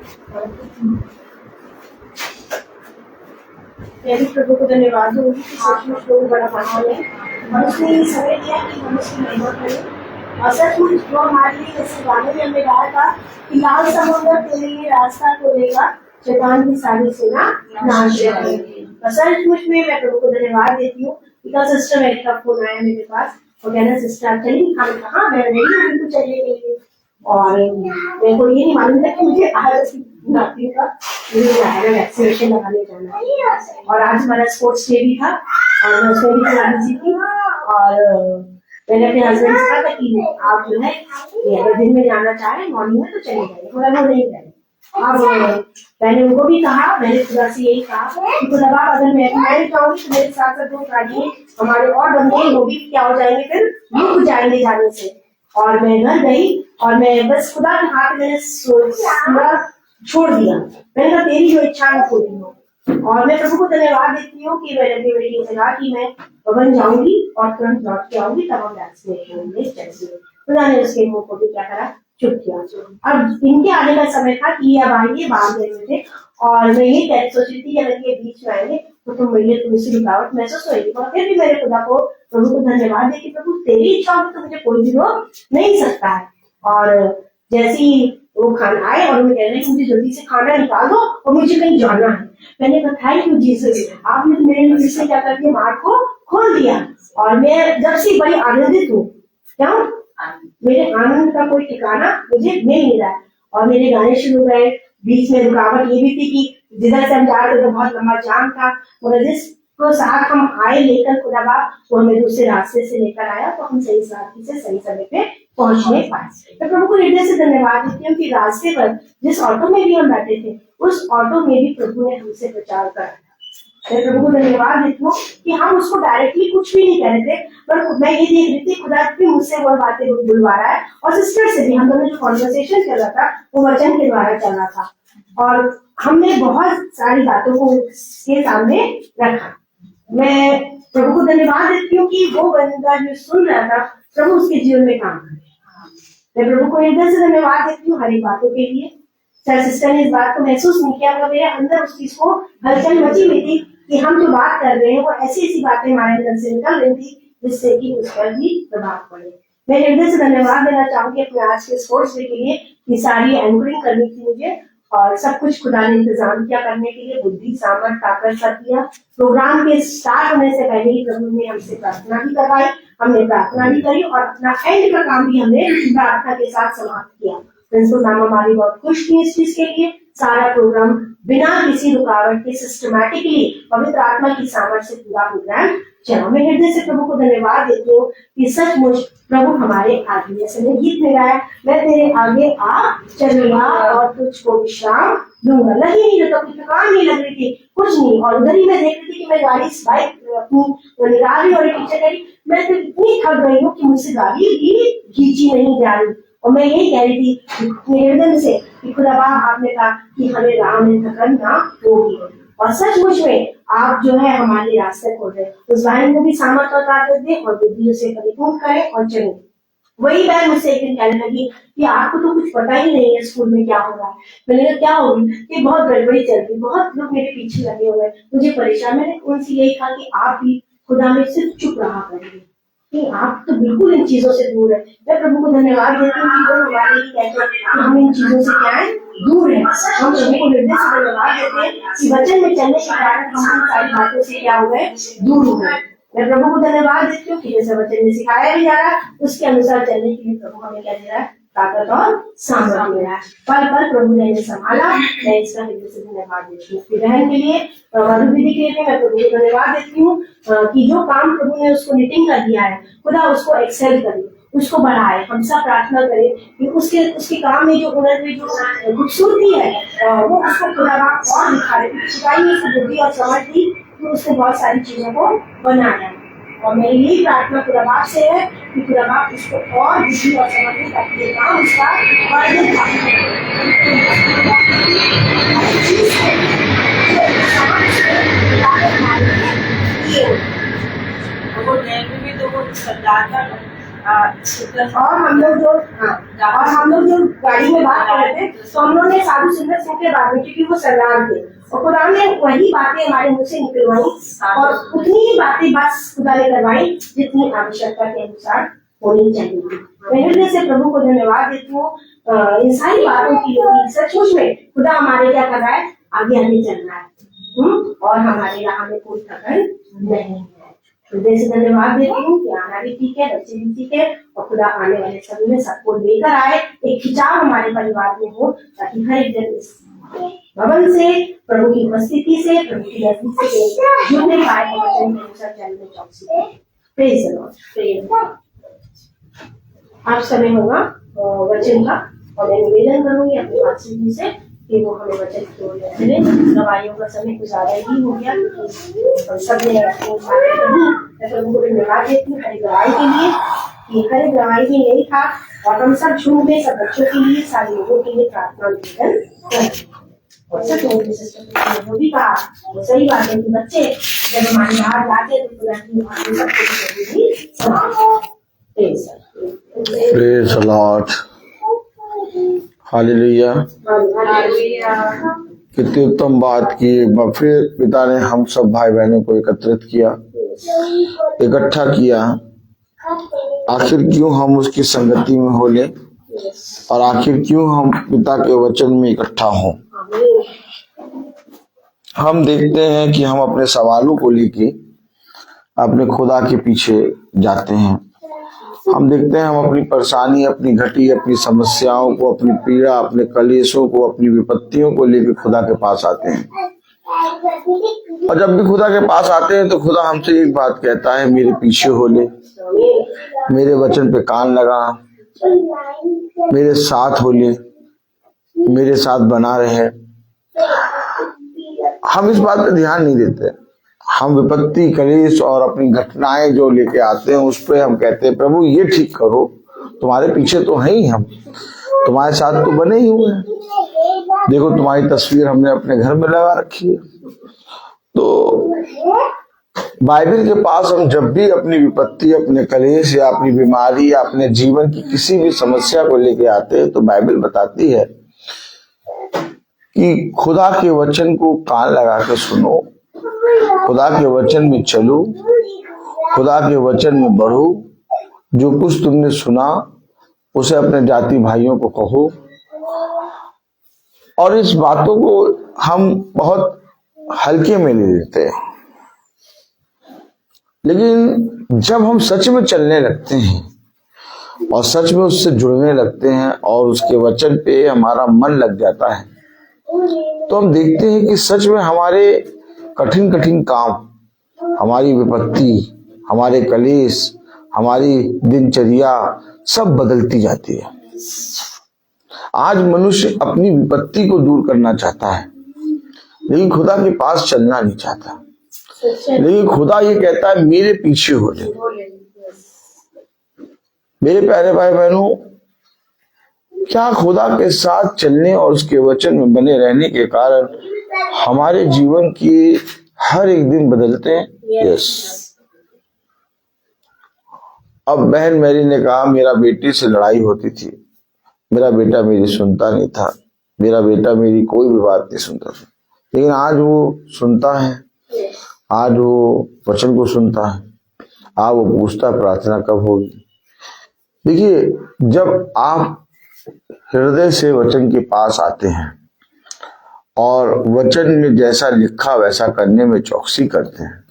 Speaker 1: प्रभु को धन्यवाद दूंगी कि सचमुच प्रभु बड़ा महान है, और उसने ये समय दिया कि हम उसकी महिमा करें। और सचमुच जो हमारे लिए, जैसे गाने में हमने गाया था कि लाल समुद्र तेरे लिए रास्ता खोलेगा, शैतान की सारी सेना नाश करेगी। और सचमुच में मैं प्रभु को धन्यवाद देती हूँ। सिस्टर मेरी का फोन आया मेरे पास, वो कहना सिस्टर चलिए, हम कहा मैं रेडी हूँ बिल्कुल चलने के लिए, और मेरे को ये नहीं मालूम था कि मुझे नाती का वैक्सीनेशन लगाने जाना है। और आज हमारा स्पोर्ट्स डे भी था और मैं उसमें भी तैयारी बिजी थी। और मैंने अपने हस्बैंड से कहा था कि आप जो है ये अगर दिन में जाना चाहे मॉर्निंग में तो चले जाइए, मगर वो नहीं गए। अब मैंने उनको भी कहा, मैंने खुदा से यही कहा कि खुदा अगर मैं चाहूंगी तो मेरे साथ साथ 2 गाड़ियां हमारे और बंदे वो भी क्या हो जाएंगे, फिर रुक जाएंगे जाने से। और मैं घर गई और मैं बस खुदा के हाथ मैंने छोड़ दिया। मैंने कहा तेरी जो इच्छा है पूरी हो। और मैं प्रभु को धन्यवाद देती हूँ कि मैंने अपनी बेटी से कहा कि मैं भवन जाऊंगी और तुरंत लौट के आऊंगी, तब हम वैक्सीनेशन में चलेंगे। खुदा ने उसके मुंह को भी क्या करा, चुप किया। अब इनके आने का समय था कि ये अब आएंगे 12 बजे थे और मैं ये सोच रही थी कि अगर ये बीच में आएंगे तो तुम मुझे थोड़ी सी रुकावट महसूस होगी। और फिर भी मेरे खुदा को प्रभु को धन्यवाद दे कि प्रभु तेरी इच्छा हो तो मुझे कोई भी रोक नहीं सकता है। और जैसे ही वो खाना आए और मैं कह रही मुझे जल्दी से खाना निकाल दो और मुझे कहीं जाना है। मैंने कहा थैंक यू जीसस, आपने मेरे लिए से क्या कर दिया, मार्ग को खोल दिया। और मैं जब से बड़ी आनंदित हूँ, क्या मेरे आनंद का कोई ठिकाना मुझे नहीं मिला। और मेरे गाने शुरू हुए, बीच में रुकावट ये भी थी कि जिधर से हम जा रहे थे तो बहुत लंबा जाम था, मगर जिसको साथ हम आए लेकर खुदा बाप वो हमें दूसरे रास्ते से लेकर आया तो हम सही साथी से सही समय पे पहुंचने पाए। तो प्रभु को हृदय से धन्यवाद देती हूँ कि रास्ते पर जिस ऑटो में भी हम बैठे थे उस ऑटो में भी प्रभु ने हमसे प्रचार कराया। मैं प्रभु को धन्यवाद देती हूँ कि हम उसको डायरेक्टली कुछ भी नहीं कह रहे थे, पर मैं ये देख रही थी खुदा भी मुझसे वो बातें बुलवा रहा है। और सिस्टर से भी हम दोनों जो कॉन्वर्सेशन चल रहा था वो वचन के द्वारा चल रहा था और हमने बहुत सारी बातों को उसके सामने रखा। मैं प्रभु को धन्यवाद देती हूँ कि वो बंदा जो सुन रहा था प्रभु उसके जीवन में काम करे। मैं प्रभु को हृदय से धन्यवाद देती हूँ हर एक बातों के लिए। सर सिस्टर ने इस बात को महसूस नहीं किया, मगर मेरे अंदर उस चीज को हलचल मची हुई थी कि हम जो बात कर रहे हैं वो ऐसी ऐसी बातें हमारे अंदर से निकल रही थी जिससे कि उस पर भी प्रभाव पड़े। मैं हृदय से धन्यवाद देना चाहूंगी अपने आज के स्पोर्ट्स डे के लिए कि सारी एंकरिंग करनी थी मुझे और सब कुछ खुदा ने इंतजाम किया करने के लिए, बुद्धि सामर्थ ताकत सब दिया। प्रोग्राम के स्टार्ट होने से पहले ही प्रभु ने हमसे प्रार्थना भी करवाई, हमने प्रार्थना भी करी और अपना एंड का काम भी हमने प्रार्थना के साथ समाप्त किया। प्रिंसिपल मैम हमारी बहुत खुश थी इस चीज के लिए। सारा प्रोग्राम बिना किसी रुकावट के सिस्टमैटिकली पवित्र आत्मा की सामर्थ्य से पूरा प्रोग्राम चला। मैं हृदय से प्रभु को धन्यवाद देती हूँ कि सचमुच प्रभु हमारे आगे, जैसे मैं गीत में गाया, मैं तेरे आगे आ चलूंगा और तुझको विश्राम दूंगा। लगी नहीं तो कुछ थकान नहीं लग रही थी, कुछ नहीं। और उधर ही मैं देख रही थी कि मैं गाड़ी बाइक अपनी निकाल रही और पीछे करी, मैं तो इतनी थक गई हूँ कि मुझसे गाड़ी भी खींची नहीं जा रही। और मैं यही कह रही थी निवेदन से कि खुदा आपने कहा कि हमें राह में थकन ना होगी और सचमुच में आप जो है हमारे रास्ते खोल रहे, उस बहन को भी सामर्थ्य और ताकत दे और बुद्धि से परिपूर्ण करें और चले। वही बहन मुझसे एक दिन कहने लगी कि आपको तो कुछ पता ही नहीं है स्कूल में क्या हो रहा है। मैंने कहा क्या होगी, कि बहुत गड़बड़ी चल रही, बहुत लोग मेरे पीछे लगे हुए, मुझे परेशान। मैंने उनसे यही कहा कि आप भी खुदा में सिर्फ चुप रहा करेंगे कि आप तो बिल्कुल इन चीजों से दूर है। मैं प्रभु को धन्यवाद देती हूँ कि वो हमारे लिए कहते हैं कि हम इन चीजों से क्या है, दूर है। हम प्रभु को हृदय से धन्यवाद देते हैं कि वचन में चलने के कारण हम इन सारी बातों से क्या हो गए, दूर हो गए। मैं प्रभु को धन्यवाद देती हूँ कि जैसे वचन में सिखाया भी जा रहा है उसके अनुसार चलने के लिए प्रभु हमें क्या दे रहा है, ताकत और सामर्थ्य दे रहा है। पल पल प्रभु ने संभाला। मैं इसका हृदय से धन्यवाद देती हूँ। बहन के लिए, मधुविधि के लिए मैं प्रभु को धन्यवाद देती हूँ कि जो काम प्रभु ने उसको निटिंग का दिया है, खुदा उसको एक्सेल करे, उसको बढ़ाए। हम सब प्रार्थना करें कि उसके काम में जो हुनर में जो खूबसूरती है वो उसको खुदा और दिखाए। सिखाई उसको बुद्धि और समझ दी तो उसने बहुत सारी चीजों को बनाया। और मेरी यही प्रार्थना खुदा बाप से है कि खुदा बाप उसको और बुद्धि और समझ दे ताकि ये काम उसका वर्धन और हम लोग जो गाड़ी में बात कर रहे थे तो हम लोग ने साधु सुंदर सिंह के बारे में, क्योंकि वो सरदार थे और खुदा ने वही बातें हमारे मुंह से निकलवाई और उतनी ही बातें बस खुदा ने करवाई जितनी आवश्यकता के अनुसार होनी चाहिए। मैं हृदय से प्रभु को धन्यवाद देती हूँ इन सारी बातों की लिए। सचमुच में खुदा हमारे क्या कर रहा है, आगे आगे चल रहा है और हमारे राह में कोई थकन नहीं है। हृदय से धन्यवाद देती हूँ कि आना भी ठीक है, बच्चे भी ठीक है और खुदा आने वाले समय में सबको लेकर आए, एक खिंचाव हमारे परिवार में हो ताकि हर एक दिन इस भवन से, प्रभु की उपस्थिति से, प्रभु की नजदीक से जुड़ने पाए और वचन के अनुसार चलने चौकसी से। Praise the Lord, praise the Lord. आप समय होगा वचन का, और मैं निवेदन करूंगी अपनी बातचीत से कि वो हमें वचन की ओर ले चले। दवाइयों का समय कुछ ज्यादा ही हो गया, क्योंकि सबने प्रभु को धन्यवाद देती हूँ हरी दवाई के लिए, कि हरी दवाई ही नहीं था, और हम सब झूम में सब बच्चों के लिए, सारे लोगों के लिए प्रार्थना निवेदन करें। और सच में सिस्टर जो भी कहा वो सही बात है कि बच्चे जब हमारे बाहर जाते हैं तो खुदा की बातें सबको जरूरी समझते हैं।
Speaker 5: Praise the Lord, hallelujah. कितनी उत्तम बात की। एक बार फिर पिता ने हम सब भाई बहनों को एकत्रित किया, इकट्ठा किया। आखिर क्यों हम उसकी संगति में हो ले, और आखिर क्यों हम पिता के वचन में इकट्ठा हों। हम देखते हैं कि हम अपने सवालों को लेके अपने खुदा के पीछे जाते हैं। हम देखते हैं हम अपनी परेशानी, अपनी घटी, अपनी समस्याओं को, अपनी पीड़ा, अपने कलेशों को, अपनी विपत्तियों को लेकर खुदा के पास आते हैं। और जब भी खुदा के पास आते हैं तो खुदा हमसे एक बात कहता है, मेरे पीछे हो ले, मेरे वचन पे कान लगा, मेरे साथ हो ले, मेरे साथ बना रहे। हम इस बात पे ध्यान नहीं देते। हम विपत्ति, कलेश और अपनी घटनाएं जो लेके आते हैं उस पे हम कहते हैं, प्रभु ये ठीक करो, तुम्हारे पीछे तो है ही, हम तुम्हारे साथ तो बने ही हुए हैं। देखो तुम्हारी तस्वीर हमने अपने घर में लगा रखी है। तो बाइबल के पास हम जब भी अपनी विपत्ति, अपने कलेश या अपनी बीमारी या अपने जीवन की किसी भी समस्या को लेके आते हैं तो बाइबल बताती है कि खुदा के वचन को कान लगा के सुनो, खुदा के वचन में चलो, खुदा के वचन में बढ़ो। जो कुछ तुमने सुना उसे अपने जाति भाइयों को कहो। और इस बातों को हम बहुत हल्के में ले लेते हैं, लेकिन जब हम सच में चलने लगते हैं और सच में उससे जुड़ने लगते हैं और उसके वचन पे हमारा मन लग जाता है, तो हम देखते हैं कि सच में हमारे कठिन कठिन काम, हमारी विपत्ति, हमारे कलेश, हमारी दिनचर्या सब बदलती जाती है। आज मनुष्य अपनी विपत्ति को दूर करना चाहता है, लेकिन खुदा के पास चलना नहीं चाहता। लेकिन खुदा ये कहता है, मेरे पीछे हो ले। मेरे प्यारे भाई बहनों, क्या खुदा के साथ चलने और उसके वचन में बने रहने के कारण हमारे जीवन की हर एक दिन बदलते हैं? यस। अब बहन मेरी ने कहा, मेरा बेटी से लड़ाई होती थी, मेरा बेटा मेरी सुनता नहीं था, मेरा बेटा मेरी कोई भी बात नहीं सुनता था, लेकिन आज वो सुनता है, आज वो वचन को सुनता है। आज वो पूछता प्रार्थना कब होगी। देखिए, जब आप हृदय से वचन के पास आते हैं और वचन में जैसा लिखा वैसा करने में चौकसी करते हैं,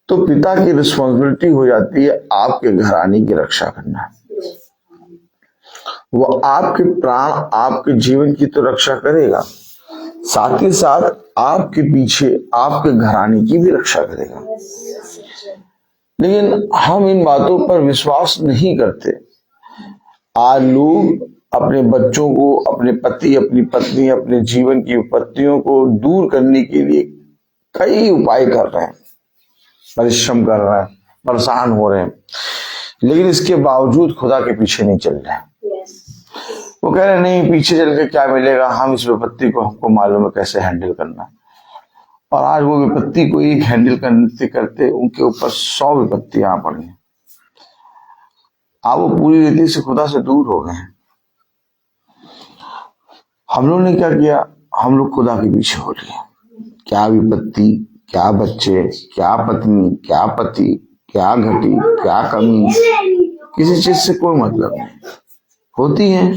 Speaker 5: तो पिता की रिस्पॉन्सिबिलिटी हो जाती है आपके घराने की रक्षा करना। वो आपके प्राण, आपके जीवन की तो रक्षा करेगा, साथ ही साथ आपके पीछे आपके घराने की भी रक्षा करेगा। लेकिन हम इन बातों पर विश्वास नहीं करते। आज लोग अपने बच्चों को, अपने पति, अपनी पत्नी, अपने जीवन की विपत्तियों को दूर करने के लिए कई उपाय कर रहे हैं, परिश्रम कर रहे हैं, परेशान हो रहे हैं, लेकिन इसके बावजूद खुदा के पीछे नहीं चल रहे हैं। वो कह रहे नहीं, पीछे चल के क्या मिलेगा, हम इस विपत्ति को हमको मालूम है कैसे हैंडल करना। और आज वो विपत्ति को एक हैंडल करते करते उनके ऊपर 100 विपत्तियां पड़ी हैं। आप वो पूरी रीति से खुदा से दूर हो गए हैं। हम लोग ने क्या किया, हम लोग खुदा के पीछे हो लिए। क्या विपत्ति, क्या बच्चे, क्या पत्नी, क्या पति, क्या घटी, क्या कमी, किसी चीज से कोई मतलब नहीं। होती है,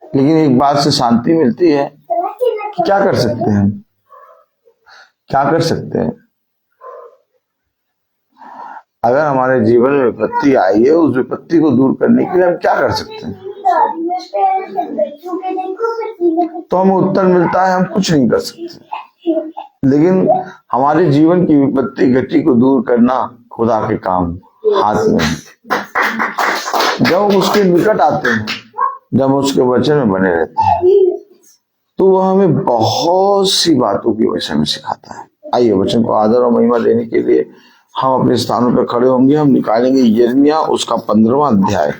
Speaker 5: लेकिन एक बात से शांति मिलती है कि क्या कर सकते हैं, क्या कर सकते हैं। अगर हमारे जीवन में विपत्ति आई है, उस विपत्ति को दूर करने के लिए हम क्या कर सकते हैं? तो हमें उत्तर मिलता है हम कुछ नहीं कर सकते। लेकिन हमारे जीवन की विपत्ति घटी को दूर करना खुदा के काम हाथ में है। जब हम उसके निकट आते हैं, जब हम उसके वचन में बने रहते हैं, तो वह हमें बहुत सी बातों के विषय में सिखाता है। आइए वचन को आदर और महिमा देने के लिए हम अपने स्थानों पर खड़े होंगे। हम निकालेंगे यिर्मयाह उसका 15वां अध्याय।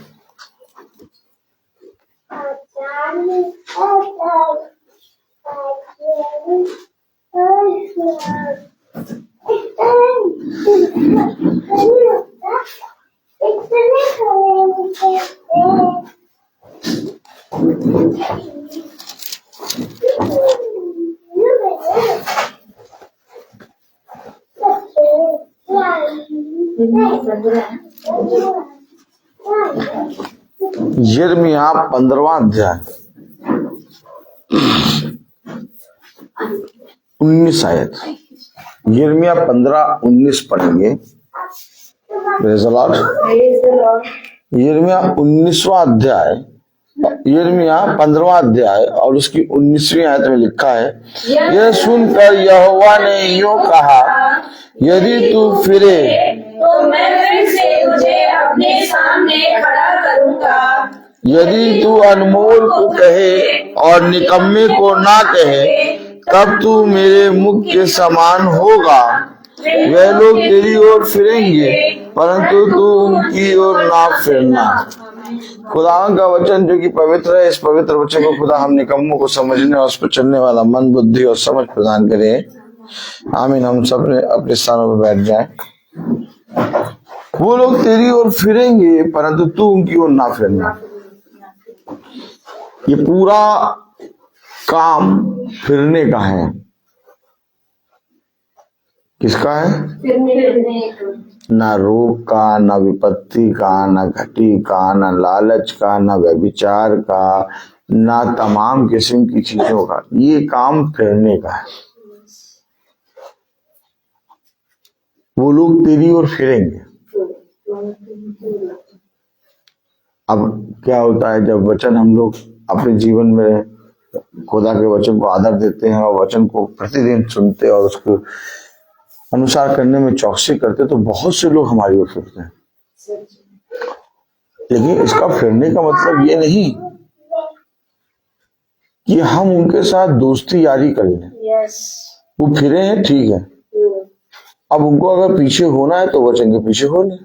Speaker 5: यिर्मयाह 15वां अध्याय 19 आयत। यिर्मयाह 15:19 पढ़ेंगे। Praise the Lord. यिर्मयाह 19वां अध्याय, यिर्मयाह 15वां अध्याय और उसकी 19वीं आयत में लिखा है, यह सुनकर यहोवा ने यूं कहा, यदि तू फिरे
Speaker 4: तो मैं फिर से तुझे अपने सामने खड़ा करूंगा।
Speaker 5: यदि तू अनमोल को कहे और निकम्मे को ना कहे, तब तू मेरे मुख के समान होगा। वे लोग तेरी ओर फिरेंगे, परंतु तू उनकी ओर ना फिरना। खुदा का वचन जो कि पवित्र है, इस पवित्र वचन को खुदा हम निकम्मों को समझने और उस पर चलने वाला मन, बुद्धि और समझ प्रदान करे। आमीन। हम सब अपने स्थानों पर बैठ जाएं। वो लोग तेरी ओर फिरेंगे, परंतु तू उनकी ओर ना फिरना। ये पूरा काम फिरने का है। किसका है? ना रोग का, ना विपत्ति का, ना घटी का, ना लालच का, ना व्यभिचार का, ना तमाम किस्म की चीजों का। ये काम फिरने का है। वो लोग तेरी ओर फिरेंगे। अब क्या होता है जब वचन हम लोग अपने जीवन में खुदा के वचन को आदर देते हैं और वचन को प्रतिदिन सुनते और उसको अनुसार करने में चौकसी करते, तो बहुत से लोग हमारी ओर फिरते हैं। लेकिन इसका फिरने का मतलब ये नहीं कि हम उनके साथ दोस्ती यारी कर लें। वो फिरे हैं, ठीक है, अब उनको अगर पीछे होना है तो वचन के पीछे हो लें।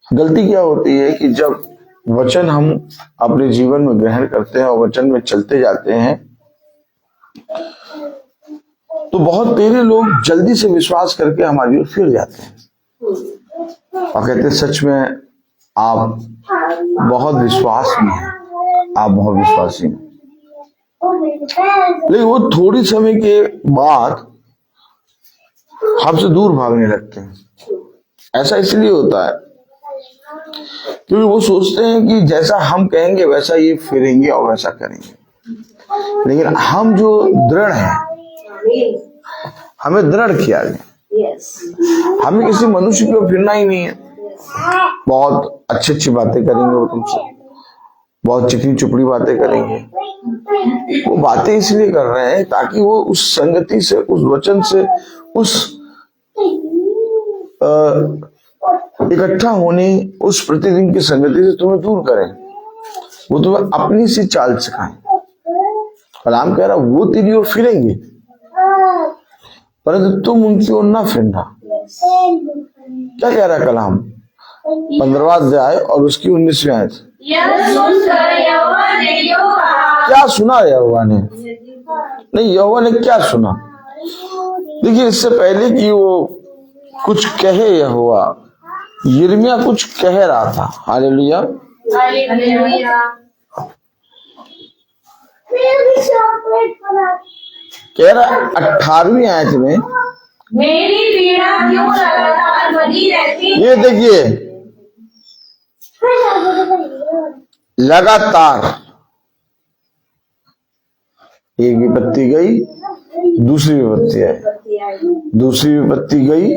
Speaker 5: गलती क्या होती है कि जब वचन हम अपने जीवन में ग्रहण करते हैं और वचन में चलते जाते हैं, तो बहुत तेरे लोग जल्दी से विश्वास करके हमारी ओर फिर जाते हैं और कहते हैं सच में आप बहुत विश्वासी हैं, आप बहुत विश्वासी हैं। लेकिन वो थोड़ी समय के बाद हमसे दूर भागने लगते हैं। ऐसा इसलिए होता है क्योंकि वो सोचते हैं कि जैसा हम कहेंगे वैसा ये फिरेंगे और वैसा करेंगे। लेकिन हम जो दृढ़ हैं, हमें दृढ़ किया गया। हमें किसी मनुष्य की ओर फिरना ही नहीं है। बहुत अच्छी अच्छी बातें करेंगे वो तुमसे, बहुत चिकनी चुपड़ी बातें करेंगे। वो बातें इसलिए कर रहे हैं ताकि वो उस संगति से, उस वचन से, उस इकट्ठा होने, उस प्रतिदिन की संगति से तुम्हें दूर करें। वो तुम्हें अपनी सी चाल सिखाएं। कलाम कह रहा वो तेरी ओर फिरेंगे, परंतु तुम उनकी ओर ना फिरना। क्या कह रहा है कलाम? 15वां अध्याय और उसकी 19वीं आयत। क्या सुना यहोवा ने? नहीं, यहोवा ने क्या सुना? देखिए, इससे पहले कि वो कुछ कहे, यहोवा यिर्मयाह कुछ कह रहा था। हालेलुया। कह रहा 18वीं आयत में,
Speaker 4: मेरी पीड़ा क्यों लगातार बनी रहती है?
Speaker 5: ये देखिए, लगातार एक विपत्ति गई, दूसरी विपत्ति आई, दूसरी विपत्ति गई,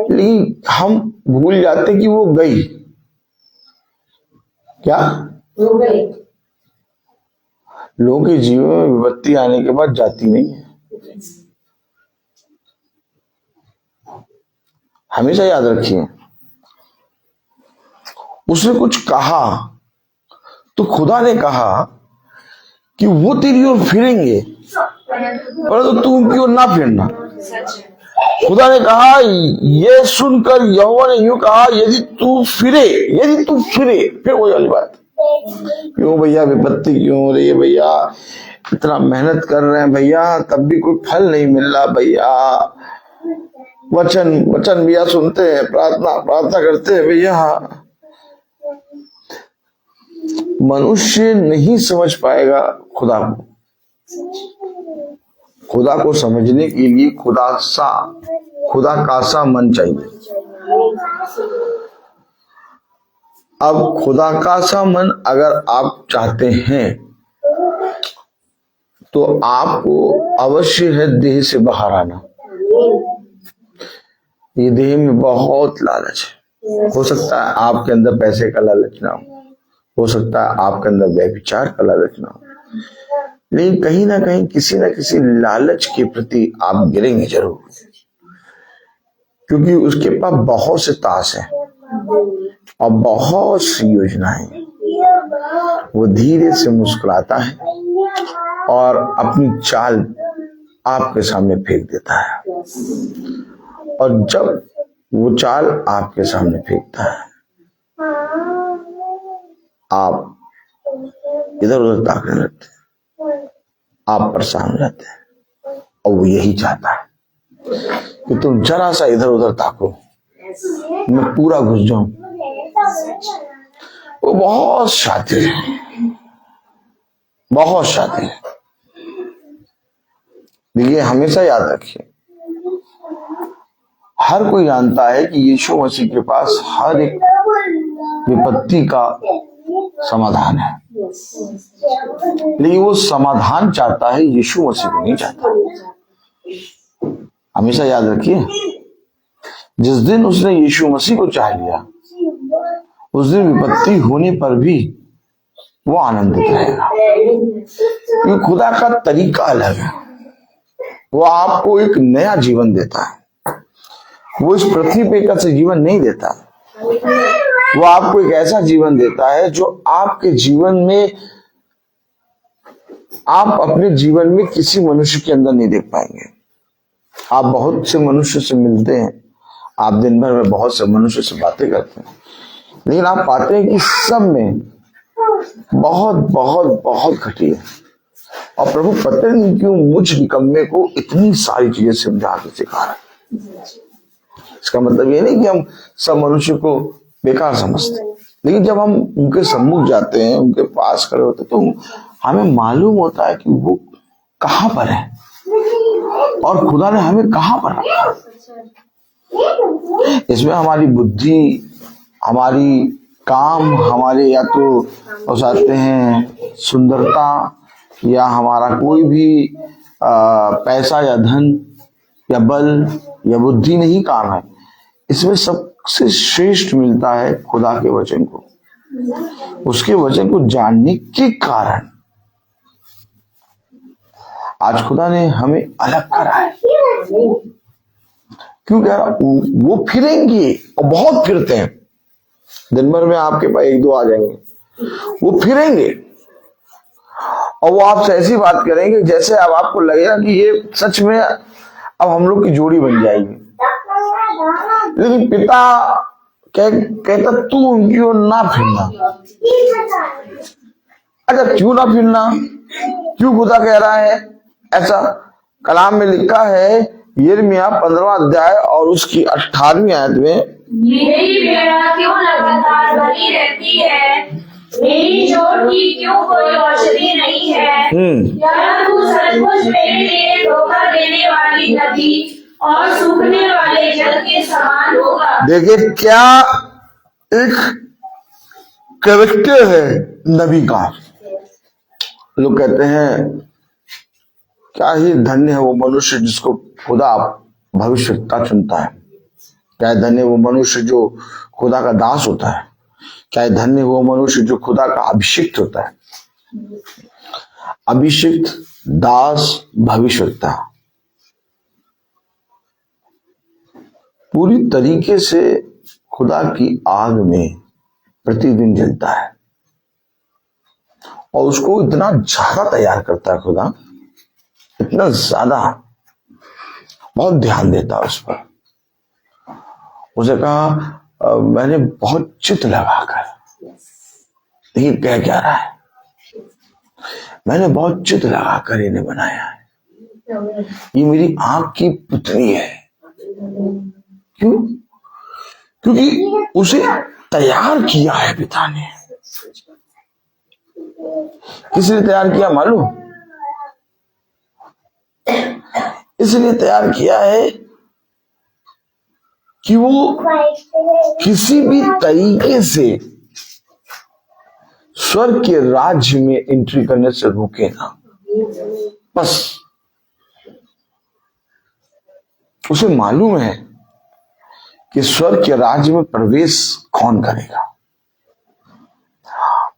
Speaker 5: लेकिन हम भूल जाते कि वो गई। क्या
Speaker 1: हो गई।
Speaker 5: लोगों के जीवन में विपत्ति आने के बाद जाती नहीं है, हमेशा याद रखिए। उसने कुछ कहा तो खुदा ने कहा कि वो तेरी ओर फिरेंगे, परंतु तू उनकी ओर ना फिरना। खुदा ने कहा, ये सुनकर यहोवा ने यूं कहा, यदि तू फिरे, फिर वही वाली बात, क्यों भैया विपत्ति क्यों हो रही है भैया, इतना मेहनत कर रहे हैं भैया तब भी कोई फल नहीं मिल रहा भैया, वचन भैया सुनते हैं, प्रार्थना करते हैं भैया। मनुष्य नहीं समझ पाएगा खुदा को। खुदा को समझने के लिए खुदा का सा मन चाहिए। अब खुदा का सा मन अगर आप चाहते हैं तो आपको अवश्य है देह से बाहर आना। ये देह में बहुत लालच है। हो सकता है आपके अंदर पैसे का लालच ना हो सकता है आपके अंदर व्यभिचार का लालच ना हो, लेकिन कहीं ना कहीं किसी ना किसी लालच के प्रति आप गिरेंगे जरूर, क्योंकि उसके पास बहुत से ताश है और बहुत सी योजनाएं। वो धीरे से मुस्कुराता है और अपनी चाल आपके सामने फेंक देता है, और जब वो चाल आपके सामने फेंकता है आप इधर उधर ताकने लगते हैं, आप परेशान हो जाते हैं, और वो यही चाहता है कि तुम जरा सा इधर उधर ताको, मैं पूरा घुस जाऊं। वो बहुत शातिर है, बहुत शातिर है। देखिए हमेशा याद रखिए, हर कोई जानता है कि यीशु मसीह के पास हर एक विपत्ति का समाधान है, लेकिन वो समाधान चाहता है, यीशु मसीह को नहीं चाहता। हमेशा याद रखिए, जिस दिन उसने यीशु मसीह को चाह लिया उस दिन विपत्ति होने पर भी वो आनंदित रहेगा, क्योंकि खुदा का तरीका अलग है। वो आपको एक नया जीवन देता है। वो इस पृथ्वी पे एक जीवन नहीं देता, वो आपको एक ऐसा जीवन देता है जो आपके जीवन में, आप अपने जीवन में किसी मनुष्य के अंदर नहीं देख पाएंगे। आप बहुत से मनुष्य से मिलते हैं, आप दिन भर में बहुत से मनुष्य से बातें करते हैं, लेकिन आप पाते हैं कि सब में बहुत बहुत बहुत घटिया है। और प्रभु पता नहीं क्यों मुझ निकम्मे को इतनी सारी चीजें समझा के सिखा रहा है। इसका मतलब ये नहीं कि हम सब मनुष्य को बेकार समझते, लेकिन जब हम उनके सम्मुख जाते हैं, उनके पास खड़े होते, तो हमें मालूम होता है कि वो कहां पर है और खुदा ने हमें कहां पर रखा। इसमें हमारी बुद्धि, हमारी काम, हमारे या तो हो सकते हैं सुंदरता, या हमारा कोई भी पैसा या धन या बल या बुद्धि नहीं काम है। इसमें सबसे श्रेष्ठ मिलता है खुदा के वचन को, उसके वचन को जानने के कारण। आज खुदा ने हमें अलग करा है, क्यों कह रहा? वो फिरेंगे और बहुत फिरते हैं, दिन भर में आपके पास एक दो आ जाएंगे। वो फिरेंगे और वो आपसे ऐसी बात करेंगे जैसे अब आपको लगेगा कि ये सच में अब हम लोग की जोड़ी बन जाएगी। लेकिन पिता कहता तू उनकी ओर ना फिरना। अच्छा क्यों ना फिरना? क्यों खुदा कह रहा है ऐसा? कलाम में लिखा है यिर्मयाह 15वां अध्याय और उसकी 18वीं आयत में,
Speaker 4: मेरी भेड़ा क्यों लगातार भरी रहती है, मेरी चोट की क्यों कोई औषधि नहीं है? क्या तू सचमुच मेरे लिए धोखा देने वाली नदी और सूखने वाले जल के समान होगा?
Speaker 5: देखिए क्या एक कैरेक्टर है नबी का। लोग कहते हैं क्या ही धन्य है वो मनुष्य जिसको खुदा भविष्यता चुनता है, क्या धन्य वो मनुष्य जो खुदा का दास होता है। क्या धन्य वो मनुष्य जो खुदा का अभिषिक्त होता है। अभिषिक्त दास भविष्यवक्ता पूरी तरीके से खुदा की आग में प्रतिदिन जलता है और उसको इतना ज्यादा तैयार करता है खुदा, इतना ज्यादा, बहुत ध्यान देता है उस पर। उसे कहा मैंने बहुत चित्त लगाकर, देखिए क्या रहा है, मैंने बहुत चित्त लगाकर इन्हें बनाया है, ये मेरी आंख की पुतली है। क्यों? क्योंकि उसे तैयार किया है पिता ने। किसने तैयार किया मालूम? इसलिए तैयार किया है कि वो किसी भी तरीके से स्वर्ग के राज्य में एंट्री करने से रोके ना। बस उसे मालूम है कि स्वर्ग के राज्य में प्रवेश कौन करेगा,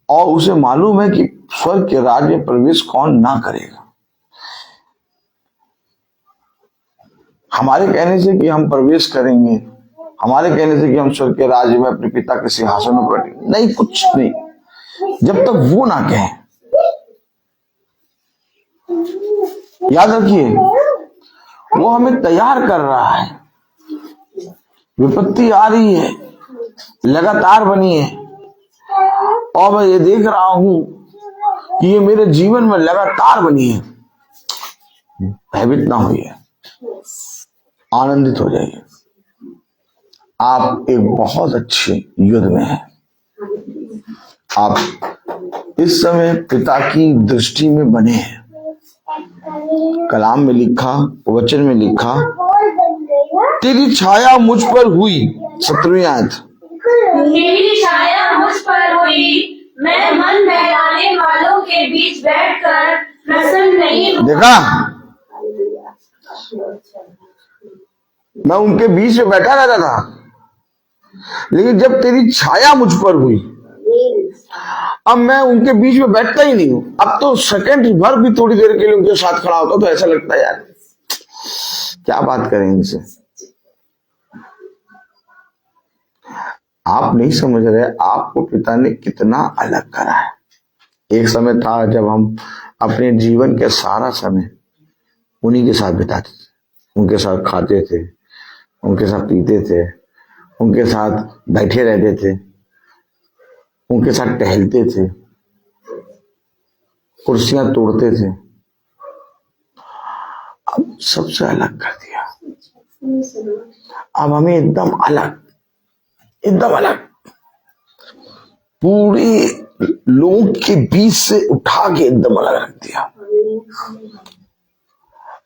Speaker 5: और उसे मालूम है कि स्वर्ग के राज्य में प्रवेश कौन ना करेगा। हमारे कहने से कि हम प्रवेश करेंगे, हमारे कहने से कि हम स्वर्ग के राज्य में अपने पिता के सिंहासन में बैठेंगे, नहीं, कुछ नहीं, जब तक वो ना कहें। याद रखिए, वो हमें तैयार कर रहा है। विपत्ति आ रही है, लगातार बनी है, और मैं ये देख रहा हूं कि ये मेरे जीवन में लगातार बनी है। भयभीत ना होइए, आनंदित हो जाइए। आप एक बहुत अच्छे युद्ध में हैं। आप इस समय पिता की दृष्टि में बने हैं। कलाम में लिखा, वचन में लिखा, तेरी छाया मुझ पर हुई। 17वीं आयत,
Speaker 4: तेरी छाया मुझ पर हुई, मैं मन बहलाने वालों के बीच बैठकर प्रसन्न नहीं हुआ।
Speaker 5: देखा, मैं उनके बीच में बैठा रहता था, लेकिन जब तेरी छाया मुझ पर हुई, अब मैं उनके बीच में बैठता ही नहीं हूं। अब तो सेकंड भर भी थोड़ी देर के लिए उनके साथ खड़ा होता तो ऐसा लगता है यार क्या बात करें इनसे। आप नहीं समझ रहे आपको पिता ने कितना अलग करा है। एक समय था जब हम अपने जीवन के सारा समय उन्हीं के साथ बिताते थे, उनके साथ खाते थे, उनके साथ पीते थे, उनके साथ बैठे रहते थे, उनके साथ टहलते थे, कुर्सियां तोड़ते थे। अब सबसे अलग कर दिया। अब हमें एकदम अलग पूरे लोगों के बीच से उठा के एकदम अलग रख दिया।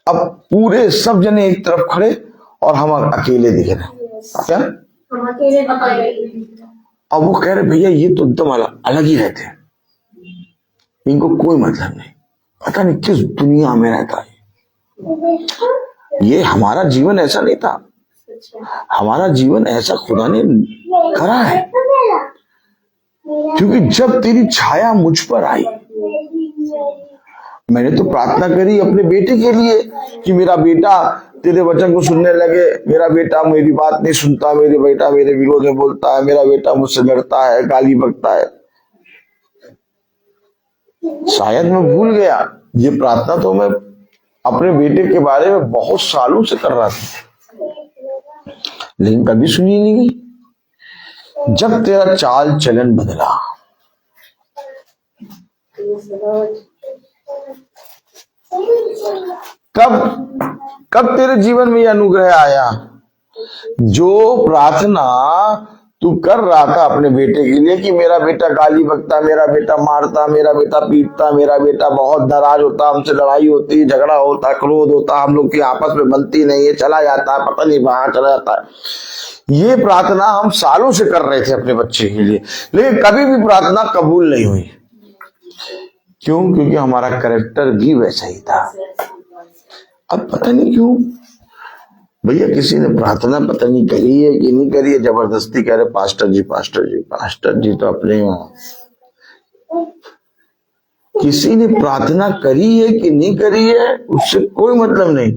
Speaker 5: अब पूरे सब जने एक तरफ खड़े और हम अकेले दिख रहे। क्या? अब वो कह रहे भैया ये तो एकदम अलग ही रहते हैं, इनको कोई मतलब नहीं, पता नहीं किस दुनिया में रहता है ये। हमारा जीवन ऐसा नहीं था, हमारा जीवन ऐसा खुदा ने करा है। क्योंकि जब तेरी छाया मुझ पर आई, मैंने तो प्रार्थना करी अपने बेटे के लिए कि मेरा बेटा तेरे वचन को सुनने लगे, मेरा बेटा मेरी बात नहीं सुनता, मेरे बेटा मेरे विरोध में बोलता है, मेरा बेटा मुझसे लड़ता है, गाली बकता है। शायद मैं भूल गया, ये प्रार्थना तो मैं अपने बेटे के बारे में बहुत सालों से कर रहा था, लेकिन कभी सुनी नहीं गई। जब तेरा चाल चलन बदला, कब तेरे जीवन में यह अनुग्रह आया? जो प्रार्थना तू कर रहा था अपने बेटे के लिए कि मेरा बेटा गाली बकता, मेरा बेटा मारता, मेरा बेटा पीटता, मेरा बेटा बहुत नाराज होता, हमसे लड़ाई होती, झगड़ा होता, क्रोध होता, हम लोग की आपस में बनती नहीं है, चला जाता है, पता नहीं बाहर चला जाता है। ये प्रार्थना हम सालों से कर रहे थे अपने बच्चे के लिए, लेकिन कभी भी प्रार्थना कबूल नहीं हुई। क्यों? क्योंकि हमारा कैरेक्टर भी वैसा ही था। अब पता नहीं क्यों भैया किसी ने प्रार्थना पता नहीं करी है कि नहीं करी है, जबरदस्ती कह रहे पास्टर जी पास्टर जी पास्टर जी, तो अपने यहाँ किसी ने प्रार्थना करी है कि नहीं करी है उससे कोई मतलब नहीं।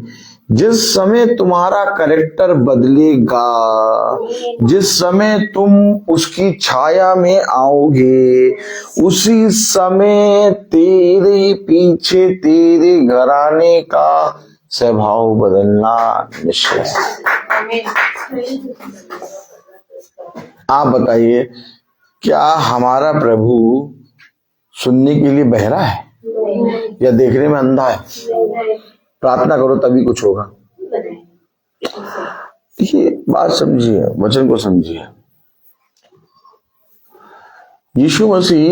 Speaker 5: जिस समय तुम्हारा कैरेक्टर बदलेगा, जिस समय तुम उसकी छाया में आओगे, उसी समय तेरे पीछे तेरे घराने का स्वभाव बदलना निश्चय है। आप बताइए, क्या हमारा प्रभु सुनने के लिए बहरा है या देखने में अंधा है? प्रार्थना करो तभी कुछ होगा। ये बात समझिए, वचन को समझिए। यीशु मसीह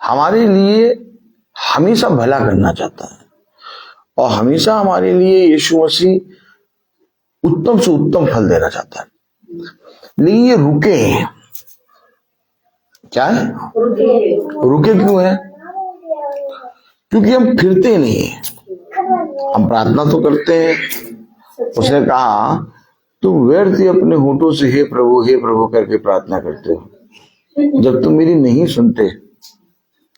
Speaker 5: हमारे लिए हमेशा भला करना चाहता है और हमेशा हमारे लिए यीशु मसीह उत्तम से उत्तम फल देना चाहता है, लेकिन ये रुके हैं। क्या है? रुके क्यों है? क्योंकि हम फिरते नहीं हैं। हम प्रार्थना तो करते हैं। उसने कहा तुम व्यर्थ ही अपने होठों से हे प्रभु करके प्रार्थना करते हो। जब तुम मेरी नहीं सुनते,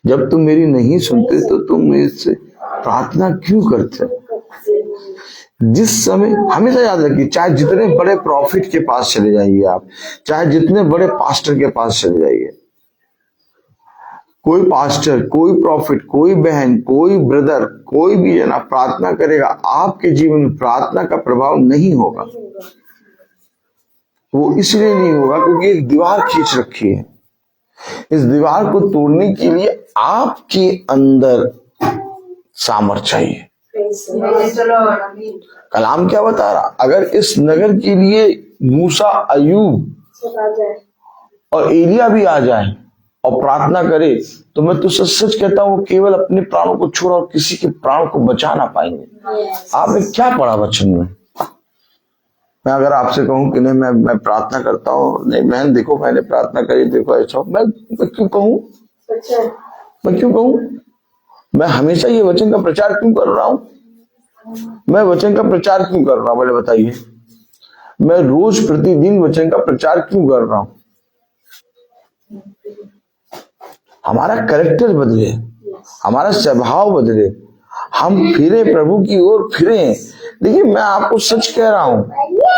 Speaker 5: जब तुम मेरी नहीं सुनते तो तुम मेरे से प्रार्थना क्यों करते हो? जिस समय हमेशा याद रखिए, चाहे जितने बड़े प्रॉफिट के पास चले जाइए आप, चाहे जितने बड़े पास्टर के पास चले जाइए, कोई पास्टर, कोई प्रॉफिट, कोई बहन, कोई ब्रदर, कोई भी जना प्रार्थना करेगा, आपके जीवन में प्रार्थना का प्रभाव नहीं होगा। वो इसलिए नहीं होगा क्योंकि एक दीवार खींच रखी है। इस दीवार को तोड़ने के लिए आपके अंदर सामर्थ्य चाहिए। कलाम क्या बता रहा? अगर इस नगर के लिए मूसा, अय्यूब और एलिया भी आ जाए और प्रार्थना करे, तो मैं तो सच कहता हूं केवल अपने प्राणों को छोड़ और किसी के प्राणों को बचा ना पाएंगे। आपने क्या पढ़ा वचन में? मैं अगर आपसे कहूं कि नहीं मैं प्रार्थना करता हूं, नहीं बहन देखो मैंने प्रार्थना करी, देखो ऐसा, मैं क्यों कहूं? मैं क्यों कहूं? मैं हमेशा ये वचन का प्रचार क्यों कर रहा हूं? मैं वचन का प्रचार क्यों कर रहा हूं? बोले बताइए। मैं रोज प्रतिदिन वचन का प्रचार क्यों कर रहा हूं? हमारा कैरेक्टर बदले, हमारा स्वभाव बदले, हम फिरे प्रभु की ओर फिरे। देखिए मैं आपको सच कह रहा हूं,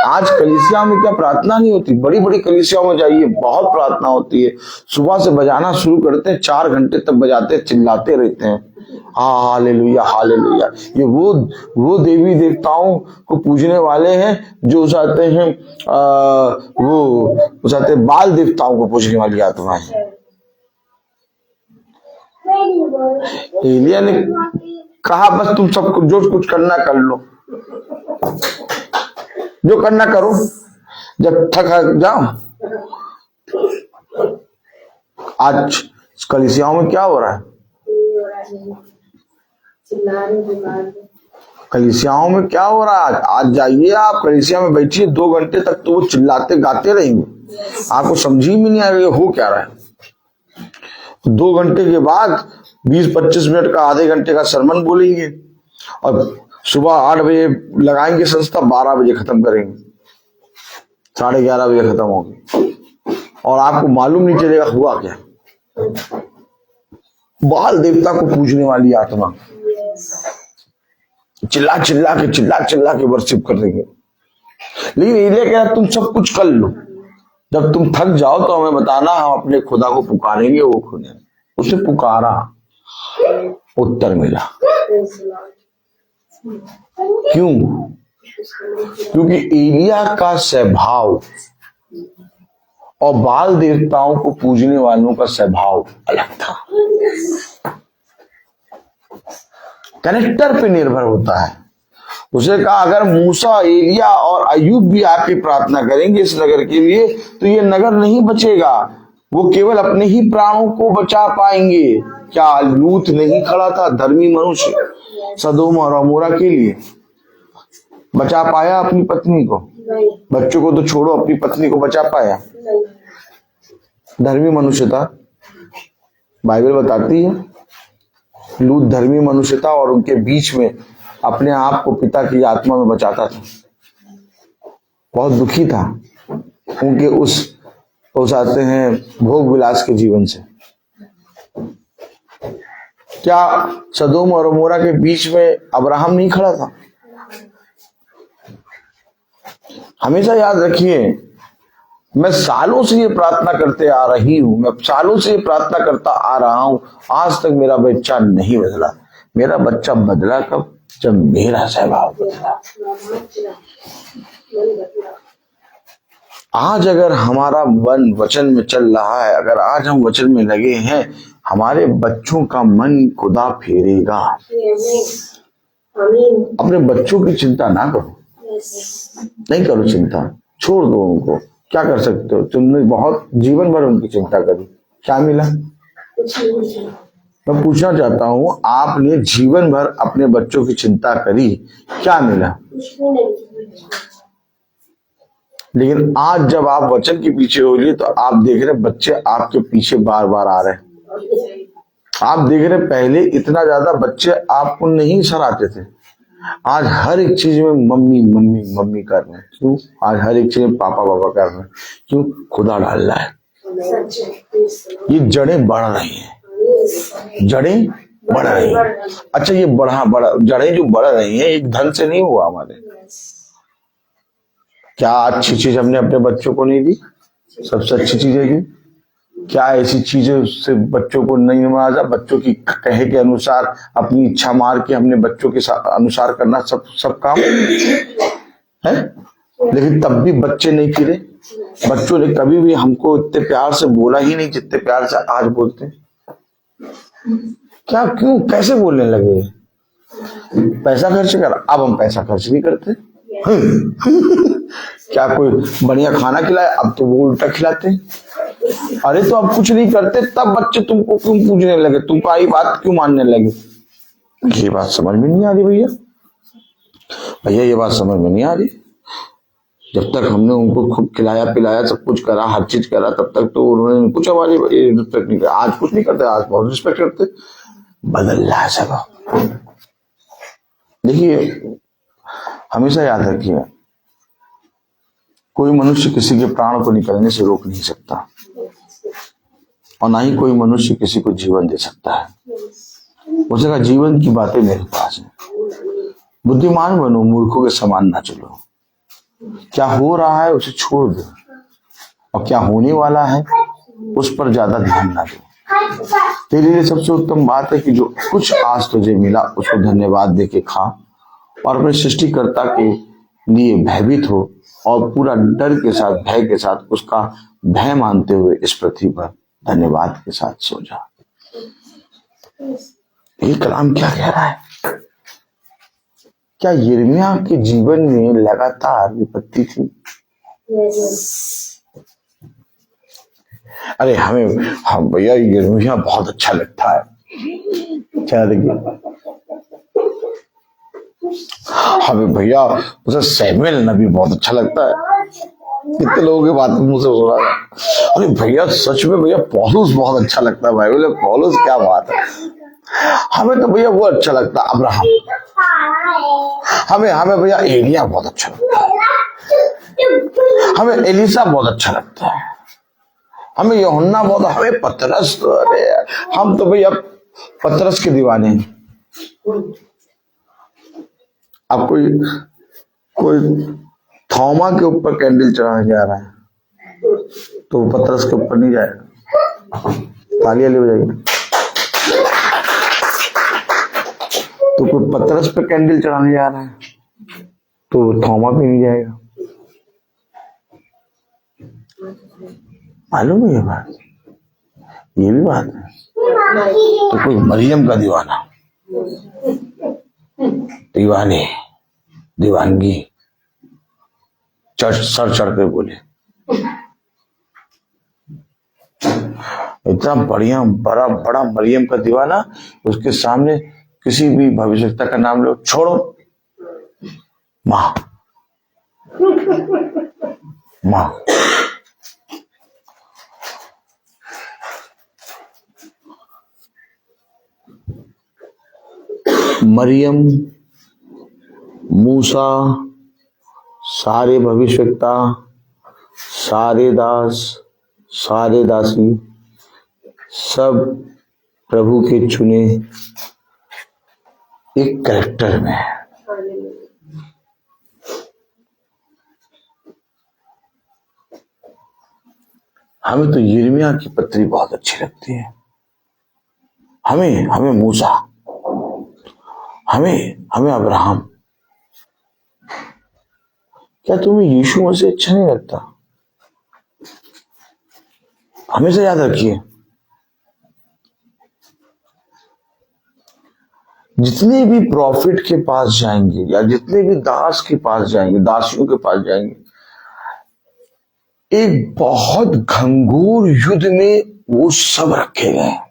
Speaker 5: आज कलीसिया में क्या प्रार्थना नहीं होती? बड़ी बड़ी कलीसियाओं में जाइए, बहुत प्रार्थना होती है। सुबह से बजाना शुरू करते हैं, 4 घंटे तक बजाते, चिल्लाते रहते हैं, हालेलुया हालेलुया। ये वो देवी देवताओं को पूजने वाले हैं जो चाहते हैं वो चाहते बाल देवताओं को पूजने वाली आत्मा है। एलिया ने कहा बस तुम सब जो कुछ करना कर लो, जो करना करो, जब थक जाओ। आज कलीसियाओं में क्या हो रहा है? कलीसियाओं में क्या हो रहा है? आज जाइए आप कलीसिया में बैठिए, 2 घंटे तक तो वो चिल्लाते गाते रहेंगे, आपको समझ ही में नहीं आएगा हो क्या रहा है। 2 घंटे के बाद 20-25 मिनट का, आधे घंटे का सरमन बोलेंगे और सुबह 8 बजे लगाएंगे संस्था, 12 बजे खत्म करेंगे, 11:30 बजे खत्म होगी और आपको मालूम नहीं चलेगा हुआ क्या। बाल देवता को पूजने वाली आत्मा चिल्ला चिल्ला के वर्शिप कर देंगे। लेकिन एलिया कह रहा तुम सब कुछ कर लो, जब तुम थक जाओ तो हमें बताना, हम अपने खुदा को पुकारेंगे। वो खुदा उसे पुकारा, उत्तर मिला। क्यों? क्योंकि एलिया का स्वभाव और बाल देवताओं को पूजने वालों का स्वभाव अलग था। कैरेक्टर पे निर्भर होता है। उसे कहा अगर मूसा, एलिया और अय्यूब भी आके प्रार्थना करेंगे इस नगर के लिए तो ये नगर नहीं बचेगा, वो केवल अपने ही प्राणों को बचा पाएंगे। क्या लूत नहीं खड़ा था, धर्मी मनुष्य, सदोम और अमोरा के लिए? बचा पाया अपनी पत्नी को? बच्चों को तो छोड़ो, अपनी पत्नी को बचा पाया? धर्मी मनुष्य था। बाइबल बताती है लूत धर्मी मनुष्य था और उनके बीच में अपने आप को पिता की आत्मा में बचाता था। बहुत दुखी था उनके उस आते हैं भोग विलास के जीवन से। क्या सदोम और अमोरा के बीच में अब्राहम नहीं खड़ा था? हमेशा याद रखिए, मैं सालों से ये प्रार्थना करते आ रही हूं, मैं सालों से ये प्रार्थना करता आ रहा हूं, आज तक मेरा बच्चा नहीं बदला। मेरा बच्चा बदला कब? जब मेरा स्वभाव बदला। आज अगर हमारा मन वचन में चल रहा है, अगर आज हम वचन में लगे हैं, हमारे बच्चों का मन खुदा फेरेगा। अपने बच्चों की चिंता ना करो, नहीं करो चिंता, छोड़ दो उनको। क्या कर सकते हो? तुमने बहुत जीवन भर उनकी चिंता करी, क्या मिला? मैं पूछना चाहता हूं, आपने जीवन भर अपने बच्चों की चिंता करी, क्या मिला? लेकिन आज जब आप वचन के पीछे हो लिए तो आप देख रहे बच्चे आपके पीछे बार बार आ रहे हैं। आप देख रहे पहले इतना ज्यादा बच्चे आपको नहीं सराहते थे, आज हर एक चीज में मम्मी मम्मी मम्मी कर रहे हैं। क्यों? आज हर एक चीज में पापा पापा कर रहे हैं। क्यों? खुदा डाल रहा है। ये जड़ें बढ़ रही हैं, जड़ें बढ़ रही हैं। अच्छा, ये जड़ें जो बढ़ रही हैं एक धन से नहीं हुआ हमारे। क्या अच्छी चीज हमने अपने बच्चों को नहीं दी? सबसे अच्छी चीज है कि क्या ऐसी चीजें से बच्चों को नहीं नवाजा? बच्चों की कहे के अनुसार अपनी इच्छा मार के हमने बच्चों के अनुसार करना सब काम है। लेकिन तब भी बच्चे नहीं फिरे। बच्चों ने कभी भी हमको इतने प्यार से बोला ही नहीं जितने प्यार से आज बोलते। क्या, क्यों, कैसे बोलने लगे? पैसा खर्च कर, अब हम पैसा खर्च नहीं करते। क्या कोई बढ़िया खाना खिलाए, अब तो वो उल्टा खिलाते हैं। अरे तो अब कुछ नहीं करते, तब बच्चे तुमको क्यों पूछने लगे, तुमको आई बात क्यों मानने लगे? ये बात समझ में नहीं आ रही भैया, ये बात समझ में नहीं आ रही। जब तक हमने उनको खूब खिलाया पिलाया, सब कुछ करा, हर चीज करा, तब तक तो उन्होंने कुछ हमारी रिस्पेक्ट नहीं करा। आज कुछ नहीं करते, आज बहुत रिस्पेक्ट करते। बदल रहा है सब। देखिए, हमेशा याद रखिए, कोई मनुष्य किसी के प्राण को निकलने से रोक नहीं सकता, और ना ही कोई मनुष्य किसी को जीवन दे सकता है। उसका जीवन की बातें मेरे पास है। बुद्धिमान बनो, मूर्खों के समान ना चलो। क्या हो रहा है उसे छोड़ दो, और क्या होने वाला है उस पर ज्यादा ध्यान ना दो। तेरे लिए सबसे उत्तम बात है कि जो कुछ आज तुझे मिला उसको धन्यवाद देके खा, और अपने सृष्टिकर्ता के लिए भयभीत हो, और पूरा डर के साथ, भय के साथ, उसका भय मानते हुए इस पृथ्वी पर धन्यवाद के साथ सो जा। ये कलाम क्या कह रहा है? क्या यिर्मयाह के जीवन में लगातार विपत्ति थी? अरे हम भैया यिर्मयाह बहुत अच्छा लगता है। क्या देखिए, हमें भैया उसे सैमुएल नबी बहुत अच्छा लगता है। कितने लोगों की बात मुंह से सुना है। अरे भैया सच में भैया पौलुस बहुत अच्छा लगता है। भाई बोले पौलुस, क्या बात है। हमें तो भैया वो अच्छा लगता है, अब्राहम। हमें भैया एलिया बहुत अच्छा लगता है। हमें एलिसा बहुत अच्छा लगता है। हमें यूहन्ना बहुत, हमें पतरस, अरे हम तो भैया पतरस के दीवाने हैं। अब कोई थौमा के ऊपर कैंडल चढ़ाने जा रहा है तो वो पतरस के ऊपर नहीं जाएगा। तालियां ले बजाइए। तो कोई पतरस पे कैंडल चढ़ाने जा रहा है तो थौमा पे नहीं जाएगा। मालूम है ये बात, ये भी बात है। तो कोई मरियम का दीवाना, दीवानी, दीवानगी सर चढ़ के बोले, इतना बढ़िया बड़ा मरियम का दीवाना, उसके सामने किसी भी भविष्यवक्ता का नाम लो, छोड़ो, माँ माँ। मरियम, मूसा, सारे भविष्यवक्ता, सारे दास, सारे दासी, सब प्रभु के चुने एक कैरेक्टर में है। हमें तो यिर्मयाह की पत्री बहुत अच्छी लगती है। हमें मूसा, हमें अब्राहम। क्या तुम्हें यीशु मसीह अच्छा नहीं लगता? हमेशा याद रखिए, जितने भी प्रॉफिट के पास जाएंगे या जितने भी दास के पास जाएंगे, दासियों के पास जाएंगे, एक बहुत घंघोर युद्ध में वो सब रखे गए हैं।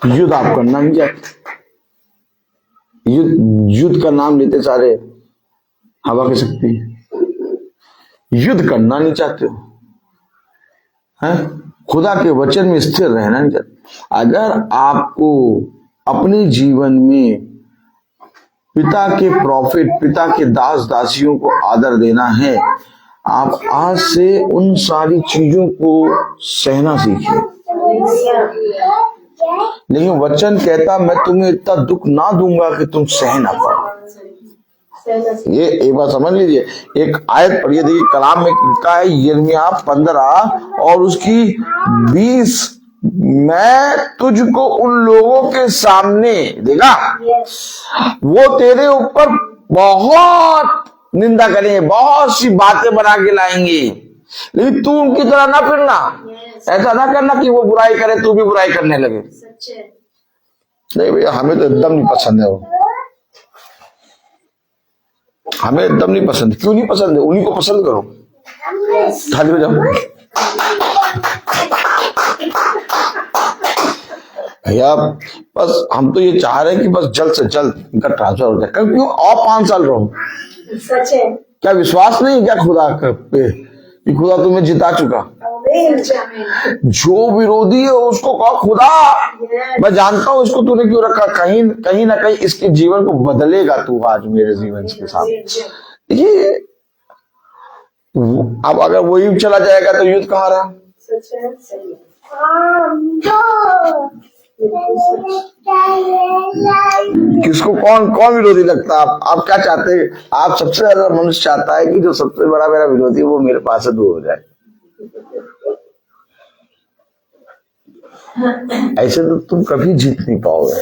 Speaker 5: युद्ध आप करना नहीं चाहते, युद्ध का नाम लेते सारे हवा की शक्ति। युद्ध करना नहीं चाहते हो, हैं? खुदा के वचन में स्थिर रहना नहीं चाहते। अगर आपको अपने जीवन में पिता के प्रॉफिट, पिता के दास दासियों को आदर देना है, आप आज से उन सारी चीजों को सहना सीखिए। लेकिन वचन कहता मैं तुम्हें इतना दुख ना दूंगा कि तुम सह ना पाओ। ये एक बात समझ लीजिए। एक आयत पढ़िए, देखिए कलाम में लिखा है यिर्मयाह 15 और उसकी 20, मैं तुझको उन लोगों के सामने देगा, वो तेरे ऊपर बहुत निंदा करेंगे, बहुत सी बातें बना के लाएंगे, लेकिन तू उनकी तरह ना फिरना। ऐसा ना करना कि वो बुराई करे तू भी बुराई करने लगे। नहीं भैया, हमें तो एकदम नहीं पसंद है वो, हमें एकदम नहीं पसंद। क्यों नहीं पसंद है? उन्हीं को पसंद करो, खाली हो जाओ भैया। बस हम तो ये चाह रहे हैं कि बस जल्द से जल्द इनका ट्रांसफर हो जाए। क्यों और 5 साल रहो?
Speaker 1: सच है।
Speaker 5: क्या विश्वास नहीं क्या खुदा पे कि खुदा तुम्हें जिता चुका? जो विरोधी है उसको कहो खुदा मैं जानता हूं इसको तूने क्यों रखा, कहीं ना कहीं इसके जीवन को बदलेगा तू आज मेरे जीवन के साथ। देखिए अब अगर वही चला जाएगा तो युद्ध कहाँ रहा? किसको कौन विरोधी लगता है? आप क्या चाहते हैं? आप सबसे ज्यादा मनुष्य चाहता है कि जो सबसे बड़ा मेरा विरोधी वो मेरे पास से दूर हो जाए। ऐसे तो तुम कभी जीत नहीं पाओगे।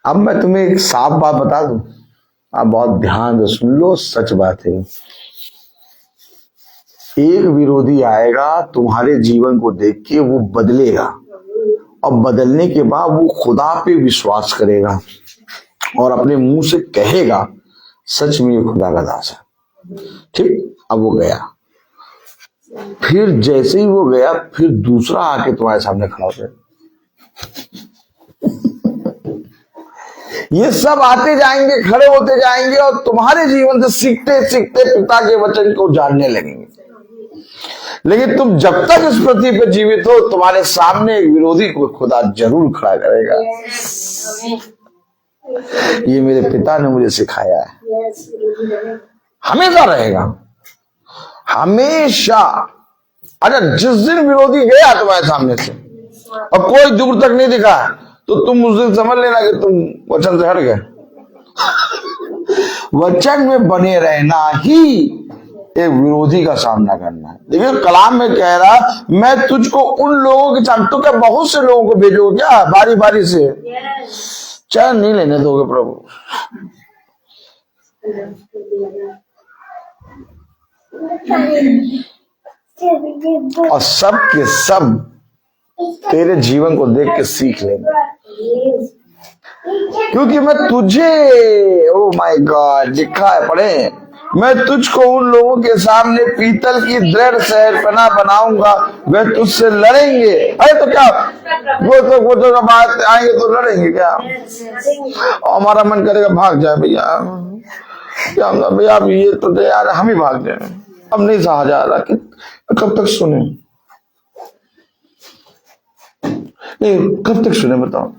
Speaker 5: अब मैं तुम्हें एक साफ बात बता दूं, आप बहुत ध्यान से सुन लो, सच बात है। एक विरोधी आएगा तुम्हारे जीवन को देख के, वो बदलेगा और बदलने के बाद वो खुदा पे विश्वास करेगा और अपने मुंह से कहेगा सच में ये खुदा का दास है। ठीक, अब वो गया, फिर जैसे ही वो गया फिर दूसरा आके तुम्हारे सामने खड़ा हो गया। ये सब आते जाएंगे, खड़े होते जाएंगे और तुम्हारे जीवन से सीखते सीखते पिता के वचन को जानने लगेंगे। लेकिन तुम जब तक इस पृथ्वी पर जीवित हो तुम्हारे सामने एक विरोधी को खुदा जरूर खड़ा करेगा। ये मेरे पिता ने मुझे सिखाया है, हमेशा रहेगा, हमेशा। अच्छा, जिस दिन विरोधी गया तुम्हारे सामने से और कोई दूर तक नहीं दिखा तो तुम उस दिन समझ लेना कि तुम वचन से हट गए। वचन में बने रहना ही एक विरोधी का सामना करना है। देखिए कलाम में कह रहा मैं तुझको उन लोगों के सामने, तो क्या बहुत से लोगों को भेजोगे क्या बारी बारी से? चैन नहीं लेने दोगे प्रभु। और सब के सब तेरे जीवन को देख के सीख लेंगे, क्योंकि मैं तुझे, ओ माय गॉड, लिखा है पढ़े, मैं तुझको उन लोगों के सामने पीतल की दृढ़ शहरपनाह बनाऊंगा, वे तुझसे लड़ेंगे। अरे तो क्या वो तो बात आएंगे तो लड़ेंगे क्या? और हमारा मन करेगा भाग जाए भैया, क्या भैया अब ये तो यार हम ही भाग जाए, अब नहीं सहा जा रहा कि कब तक सुने, नहीं कब तक सुने बताओ।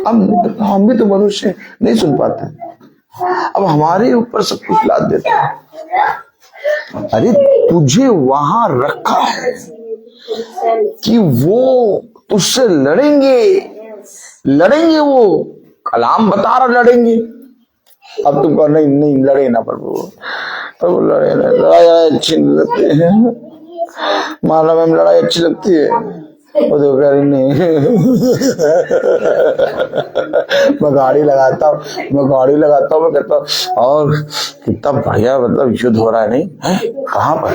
Speaker 5: हम भी तो मनुष्य हैं, नहीं सुन पाते। अब हमारे ऊपर सब कुछ लाद देते हैं। अरे तुझे वहां रखा है कि वो तुझसे लड़ेंगे वो कलाम बता रहा लड़ेंगे। अब तुम कहो नहीं नहीं लड़े ना प्रभु लड़े ना, लड़ाई अच्छी नहीं लगती है, माला में लड़ाई अच्छी लगती है, वो तो कह रही नहीं। मैं गाड़ी लगाता हूँ मैं कहता हूँ और कितना बढ़िया मतलब युद्ध हो रहा है, नहीं है कहाँ पर,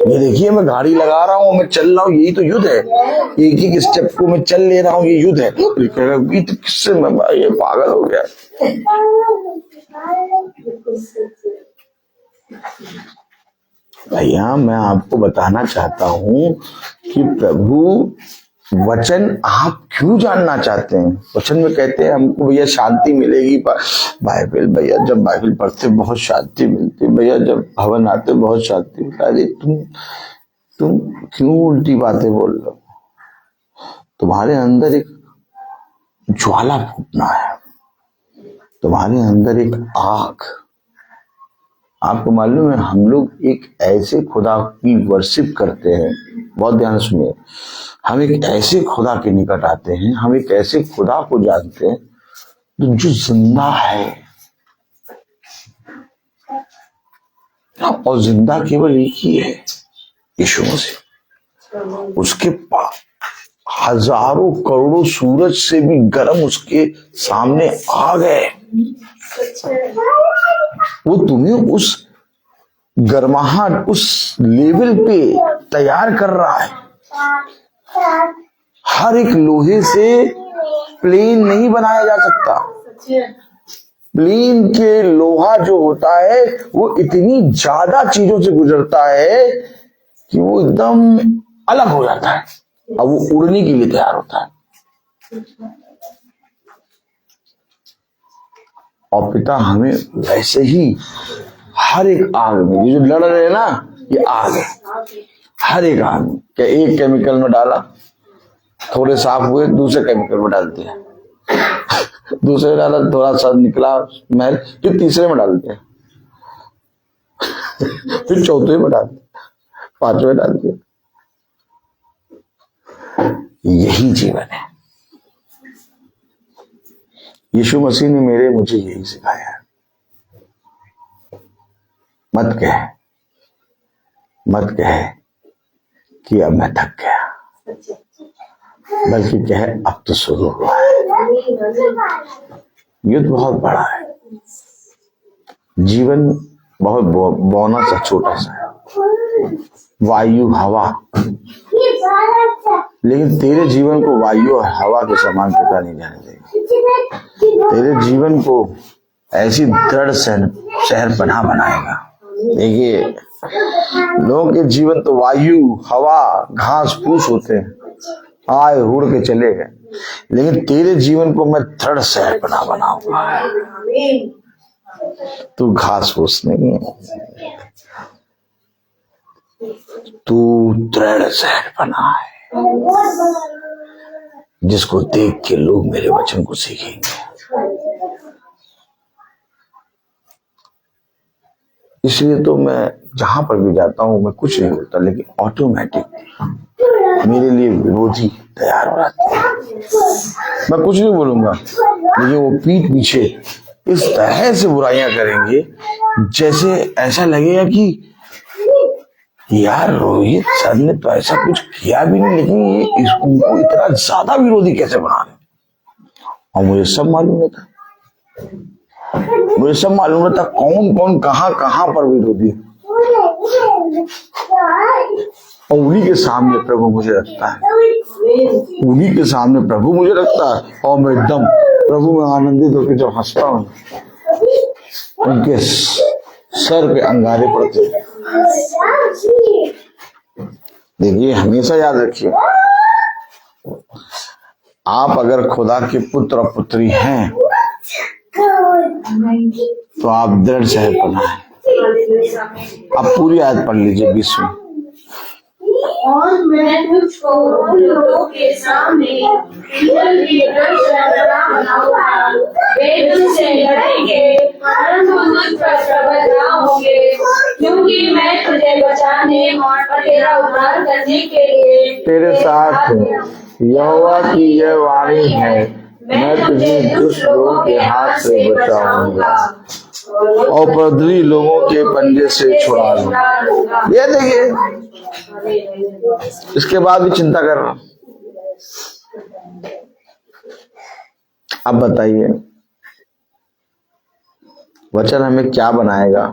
Speaker 5: ये देखिए मैं गाड़ी लगा रहा हूँ, मैं चल रहा हूँ, यही तो युद्ध है, एक एक स्टेप को मैं चल ले रहा हूँ, ये युद्ध है। तो किससे मैं ये पागल हो गया। भैया मैं आपको बताना चाहता हूं कि प्रभु वचन आप क्यों जानना चाहते हैं। वचन में कहते हैं हमको भैया शांति मिलेगी, बाइबल भैया जब बाइबल पढ़ते बहुत शांति मिलती, भैया जब भवन आते बहुत शांति मिलती। अरे तुम क्यों उल्टी बातें बोल रहे हो। तुम्हारे अंदर एक ज्वाला फूटना है, तुम्हारे अंदर एक आग। आपको मालूम है हम लोग एक ऐसे खुदा की वर्शिप करते हैं, बहुत ध्यान सुनिए, हम एक ऐसे खुदा के निकट आते हैं, हम एक ऐसे खुदा को जानते हैं जो जिंदा है, और जिंदा केवल एक ही है, यीशु मसीह। उसके पास हजारों करोड़ों सूरज से भी गर्म उसके सामने आ गए, वो तुम्हें उस गर्माहट उस लेवल पे तैयार कर रहा है। हर एक लोहे से प्लेन नहीं बनाया जा सकता। प्लेन के लोहा जो होता है वो इतनी ज्यादा चीजों से गुजरता है कि वो एकदम अलग हो जाता है, अब वो उड़ने के लिए तैयार होता है। और पिता हमें वैसे ही हर एक आग में, ये जो लड़ रहे हैं ना, ये आग है, हर एक आग में। क्या एक केमिकल में डाला, थोड़े साफ हुए, दूसरे केमिकल में डाल दिया, दूसरे डाला, थोड़ा सा निकला महल, फिर तीसरे में डाल दिया, फिर चौथे में डाल दिया, पांचवें डाल दिया। यही जीवन है। यीशु मसीह ने मुझे यही सिखाया है। मत कहे कि अब मैं थक गया, बल्कि कहे अब तो शुरू हुआ है। युद्ध बहुत बड़ा है, जीवन बहुत बौना सा छोटा सा है, वायु हवा, लेकिन तेरे जीवन को वायु और हवा के समान पिता नहीं जाने देगा। तेरे जीवन को ऐसी दृढ़ शहर पनाह बनाएगा। देखिए लोगों के जीवन तो वायु हवा घास फूस होते हैं, आए उड़ के चले गए, लेकिन तेरे जीवन को मैं दृढ़ शहर पनाह बनाऊंगा। तू घास फूस नहीं है, तू दृढ़ शहर पनाह है, जिसको देख के लोग मेरे वचन को सीखेंगे। इसलिए तो मैं जहां पर भी जाता हूं मैं कुछ नहीं बोलता, लेकिन ऑटोमेटिक मेरे लिए विरोधी तैयार हो जाते हैं। मैं कुछ नहीं बोलूंगा, लेकिन वो पीठ पीछे इस तरह से बुराइयां करेंगे जैसे ऐसा लगेगा कि यार रोहित सर ने तो ऐसा कुछ किया भी नहीं, लेकिन ये उनको इतना ज्यादा विरोधी कैसे बना रहे। और मुझे सब मालूम रहता, कौन कौन कहां पर विरोधी है, और उन्हीं के सामने प्रभु मुझे रखता है, उन्हीं के सामने प्रभु मुझे रखता है, और मैं एकदम प्रभु में आनंदित होकर जब हंसता हूं, उनके सर पे अंगारे पड़ते हैं। देखिए हमेशा याद रखिए, आप अगर खुदा के पुत्र और पुत्री हैं तो आप दृढ़ शहर पनाह है। आप पूरी आयत पढ़ लीजिए 20वीं।
Speaker 1: और मैं तुझको उन लोगों के सामने बनाऊंगा। वे तुझसे लड़ेंगे परंतु मुझ पर प्रबल ना होंगे, क्योंकि मैं तुझे बचाने और तेरा उद्धार करने के लिए
Speaker 5: तेरे साथ हूँ। यहोवा की यह वाणी है, मैं तुझे दुष्ट लोगों के हाथ से बचाऊंगा और उपद्रवी लोगों के पंजे से छुड़ा दूंगा। ये देखिए, इसके बाद भी चिंता कर रहा हूं। अब बताइए, वचन हमें क्या बनाएगा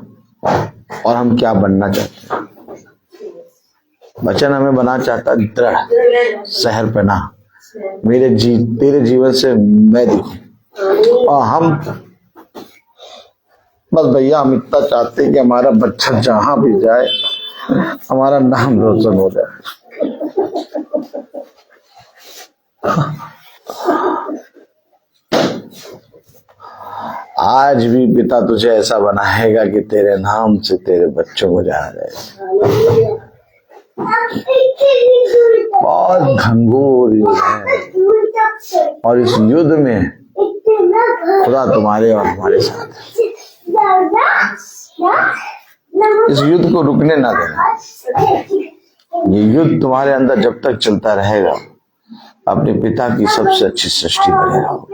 Speaker 5: और हम क्या बनना चाहते हैं? वचन हमें बना चाहता है दृढ़ शहरपना, तेरे जीवन से मैं दिखूं। और हम बस भैया, हम इतना चाहते हैं कि हमारा बच्चा जहां भी जाए हमारा नाम रोशन हो जाए। आज भी पिता तुझे ऐसा बनाएगा कि तेरे नाम से तेरे बच्चों को जाना जाएगा। बहुत घंघोर युद्ध है और इस युद्ध में खुदा तुम्हारे और हमारे साथ है। इस युद्ध को रुकने ना देना। ये युद्ध तुम्हारे अंदर जब तक चलता रहेगा, अपने पिता की सबसे अच्छी सृष्टि बने रहो।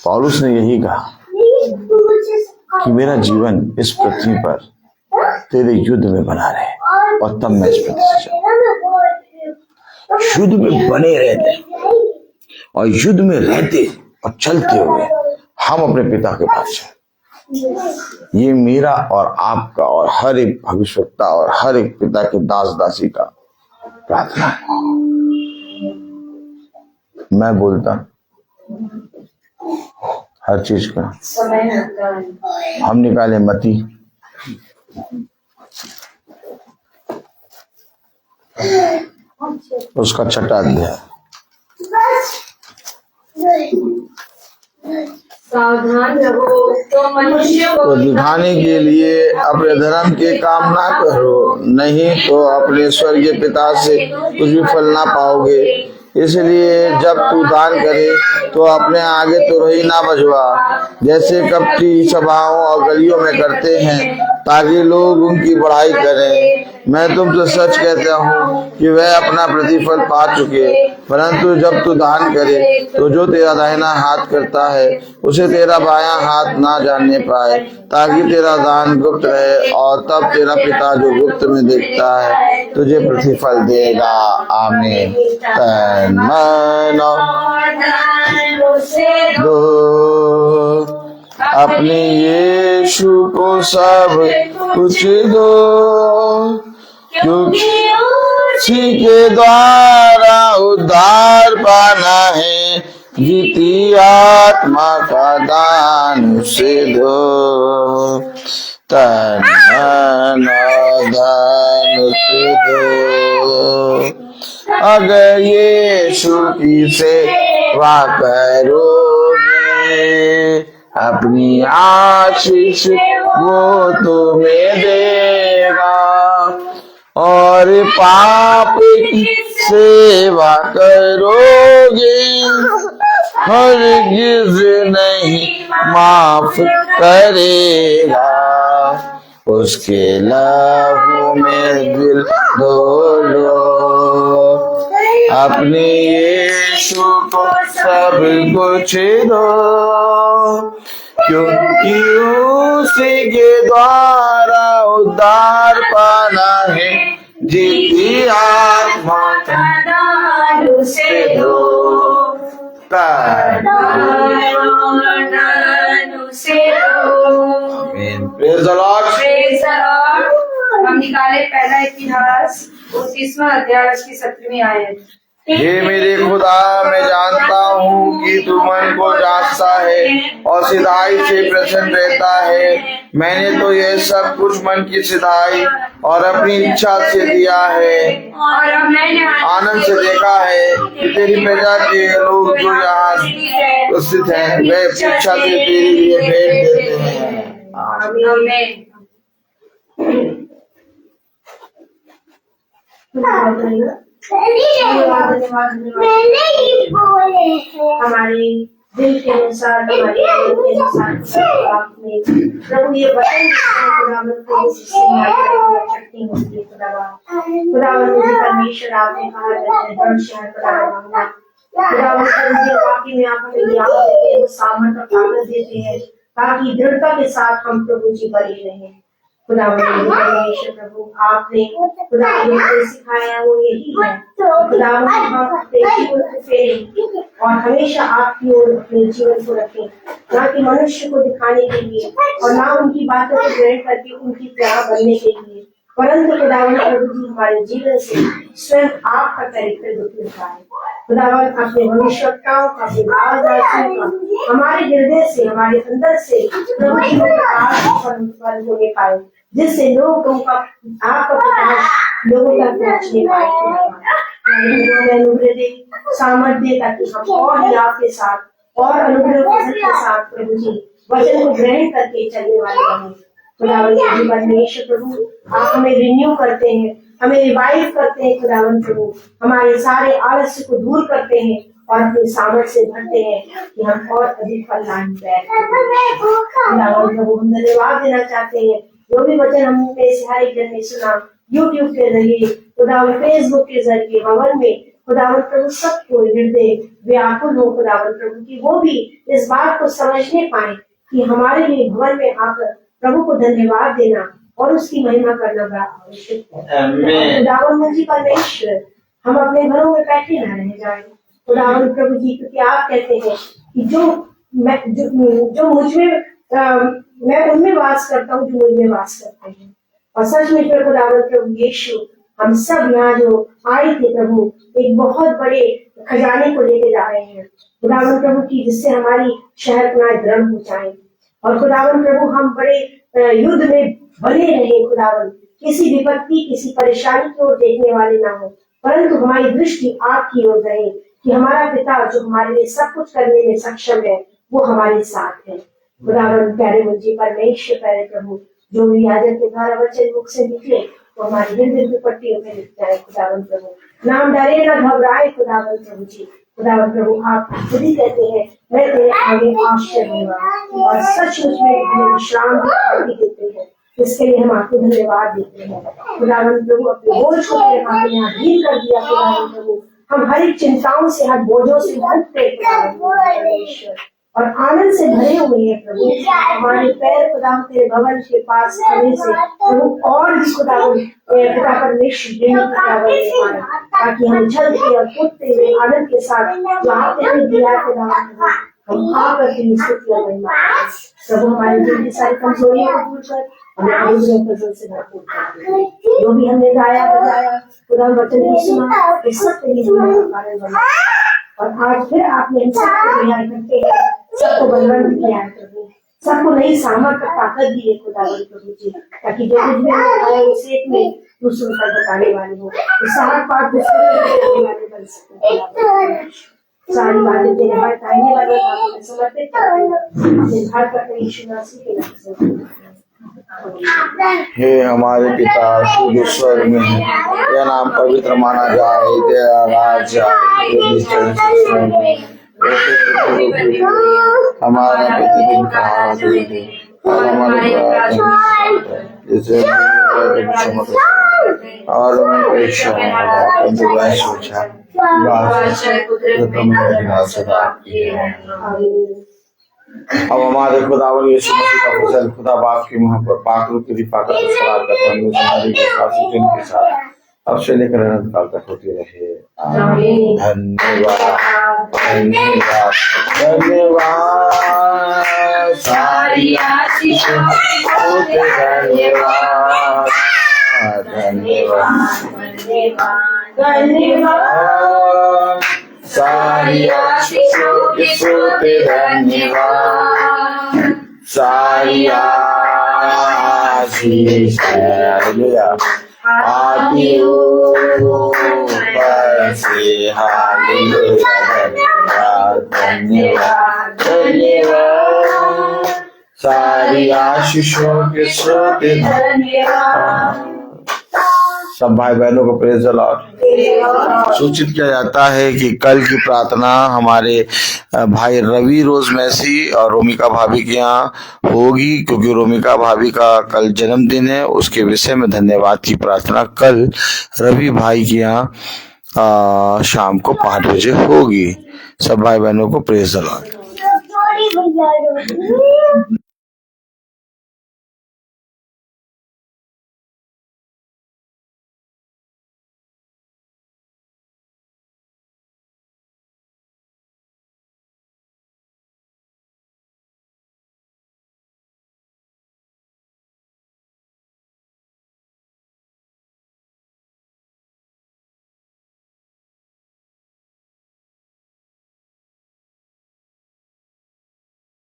Speaker 5: पौलुस ने यही कहा कि मेरा जीवन इस पृथ्वी पर तेरे युद्ध में बना रहे, और तब मैं इस पृथ्वी से युद्ध में बने रहते और युद्ध में रहते और चलते हुए हम अपने पिता के पास जाए। ये मेरा और आपका और हर एक भविष्यवक्ता और हर एक पिता के दास दासी का प्रार्थना है। मैं बोलता हर चीज का हम निकाले मती, उसका छठा अध्याय।
Speaker 1: सावधान रहो, तो मनुष्य
Speaker 5: तो दिखाने के लिए अपने धर्म के काम ना करो, नहीं तो अपने स्वर्गीय पिता से कुछ भी फल ना पाओगे। इसलिए जब तू दान करे तो अपने आगे तो रही ना बजवा, जैसे कपटी सभाओं और गलियों में करते हैं, ताकि लोग उनकी बड़ाई करें। मैं तुमसे सच कहता हूँ कि वह अपना प्रतिफल पा चुके। परंतु जब तू दान करे तो जो तेरा दाहिना हाथ करता है उसे तेरा बायां हाथ ना जानने पाए, ताकि तेरा दान गुप्त रहे, और तब तेरा पिता जो गुप्त में देखता है तुझे प्रतिफल देगा। आमीन। दो अपने यीशु को सब कुछ दो, क्योंकि उसी के द्वारा उद्धार पाना है। जीती आत्मा का दान उसे दो, तन मन धन उसे दो। अगर यीशु की सेवा करोगे, अपनी आशीष वो तुम्हें देगा, और पाप की सेवा करोगे हरगिज नहीं माफ करेगा। उसके लहू में दिल धो लो, अपने यीशु को सब कुछ दो, क्योंकि उसी के द्वारा उद्धार पाना है। जीती आत्मा का दान उसे दो,
Speaker 4: Praise the Lord. हम निकाले पहला इतिहास 29वां अध्याय की 17वीं आयत।
Speaker 5: हे मेरे खुदा, मैं जानता हूँ कि तू मन को जांचता है और सिधाई से प्रसन्न रहता है। मैंने तो यह सब कुछ मन की सिधाई और अपनी इच्छा से दिया है,
Speaker 4: और अब मैंने
Speaker 5: आनंद से देखा है कि तेरी प्रजा के लोग जो यहाँ उपस्थित हैं वे इच्छा से तेरे लिए भेंट देते हैं।
Speaker 1: धन्यवाद धन्यवाद धन्यवाद। हमारे दिल के अनुसार, हमारे दिल के अनुसार आपने प्रभु ये वचन खुदावन को जिससे हमारी शक्ति होती है खुदावन मुझे परमेश्वर आपने कहा खुदावन वाकई में आप हमें ज्ञान देते हैं, सामर्थ और ताकत देते हैं ताकि दृढ़ता के साथ हम प्रभु जी बने रहें। खुदावन परमेश्वर प्रभु आपने खुदावन को सिखाया वो यही है खुदावन हम अपने जीवन को फेरें और हमेशा आपकी ओर अपने जीवन को रखें, ना कि मनुष्य को दिखाने के लिए और ना उनकी बातों को ग्रहण करके उनकी तरह बनने के लिए, परंतु खुदावन प्रभु जी हमारे जीवन से स्वयं आपका चरित्र दिखता है। खुदावन अपने भविष्यवक्ताओं का, अपने बालवासियों का हमारे हृदय से, हमारे अंदर से प्रभु जी उत्पन्न होने पाए, जिससे लोगों का आपका प्रकाश लोगों तक पहुंचने पाए। अनुग्रह दे, सामर्थ्य दे ताकि हम और ही आपके साथ और अनुग्रह के साथ प्रभु जी वचन को ग्रहण करके चलने वाले बने। खुदावन परमेश्वर प्रभु आप हमें रिन्यू करते हैं, हमें रिवाइव करते हैं खुदावन प्रभु, हमारे सारे आलस्य को दूर करते हैं और अपनी सामर्थ्य से भरते हैं कि हम और अधिक फल लाने खुदावन प्रभु हम धन्यवाद देना चाहते हैं। जो भी वचन हमने से हर एक जन ने सुना, यूट्यूब के जरिए, खुदावन फेसबुक के जरिए, भवन में खुदावन प्रभु सबको हृदय व्याकुल हो खुदावन प्रभु की वो भी इस बात को समझने पाए कि हमारे लिए भवन में आकर प्रभु को धन्यवाद देना और उसकी महिमा करना बड़ा आवश्यक है। खुदावन मुझे परमेश्वर हम अपने घरों में बैठे न रह जाए खुदावन प्रभु जी, क्योंकि आप कहते हैं कि जो मुझ में मैं उनमें वास करता हूँ जो मुझ में वास करते हैं। और सच में खुदावन प्रभु यीशु हम सब यहाँ जो आए थे प्रभु एक बहुत बड़े खजाने को लेके जा रहे हैं खुदावन प्रभु की, जिससे हमारी शहरपनाएं दृढ़ हो जाए और खुदावन प्रभु हम बड़े युद्ध में बने रहे खुदावन, किसी विपत्ति किसी परेशानी की ओर देखने वाले ना हो, परंतु हमारी दृष्टि आपकी ओर रहे कि हमारा पिता जो हमारे लिए सब कुछ करने में सक्षम है वो हमारे साथ है। खुदावन प्यारे मुझे परमेश्वर प्यारे प्रभु जो भी याजक के द्वारा वचन मुख से निकले वो हमारे हृदय की पट्टियों में लिख जाए खुदावन प्रभु, नाम डरे ना घबराए खुदावन प्रभु जी। खुदावन प्रभु आप खुद ही कहते हैं मैं तेरे आगे आश्चर्य हुआ और सचमुच में हमें विश्राम की देते हैं, इसके लिए हम आपको धन्यवाद देते हैं। खुदावन प्रभु अपने बोझ को तेरे हाथ में अधीन कर दिया खुदावन प्रभु, हम हर एक चिंताओं से हर बोझों से मुक्त परमेश्वर और आनंद से भरे हुए हैं प्रभु। हमारे पैर खुदावन तेरे भवन के पास आने से प्रभु और भी खुदावन पिता परमेश्वर ताकि हम चल के और कूदते हुए आनंद के साथ जो आपने दिया खुदावन हम आकर की स्तुति और महिमा प्रभु हमारे दिल की सारी कमजोरियों को दूर कर हमें अनुग्रह प्रसन्न से भरपूर कर। जो भी हमने गाया बजाया खुदा वचन की सुना इस सब के लिए कारण बना और आज फिर आपने हम सबको तैयार करके सबको बलवंत किया है प्रभु, सबको नई सामर्थ्य ताकत दी है खुदावन प्रभु जी, ताकि जो कुछ भी बताया उस एक में तू सुनकर बताने वाले हो, सात पाठ वाले बन सकते सारी बातें तेरे हाथ आने वाले बातों में समर्पित करते घर पर यीशु मसीह के नाम से।
Speaker 5: हे हमारे पिता जो स्वर्ग में है, तेरा नाम पवित्र माना जाए, तेरा राज हमारा प्रतिदिन का आहार दे और हमारे जैसे और उनके अब हमारे खुदावन यीशु मसीह का फजल खुदा बाप की मुँह पर पाकरू की कृपा का सलाह करता हूँ के साथ अब से लेकर अनंत काल तक होती रहे। धन्यवाद धन्यवाद धन्यवाद सारी आशीषों होते धन्यवाद धन्यवाद धन्यवाद सारी आशीषों के सोते धन्यवाद सारी आशीष आती ऊपर से हालेलुया धन्यवाद धन्यवाद धन्यवाद सारी आशीषों के सोते धन्यवाद सब भाई बहनों को प्रेज द लॉर्ड। सूचित किया जाता है कि कल की प्रार्थना हमारे भाई रवि रोज मैसी और रोमिका भाभी के यहाँ होगी, क्योंकि रोमिका भाभी का कल जन्मदिन है। उसके विषय में धन्यवाद की प्रार्थना कल रवि भाई के यहाँ शाम को 5 बजे होगी। सब भाई बहनों को प्रेज द लॉर्ड।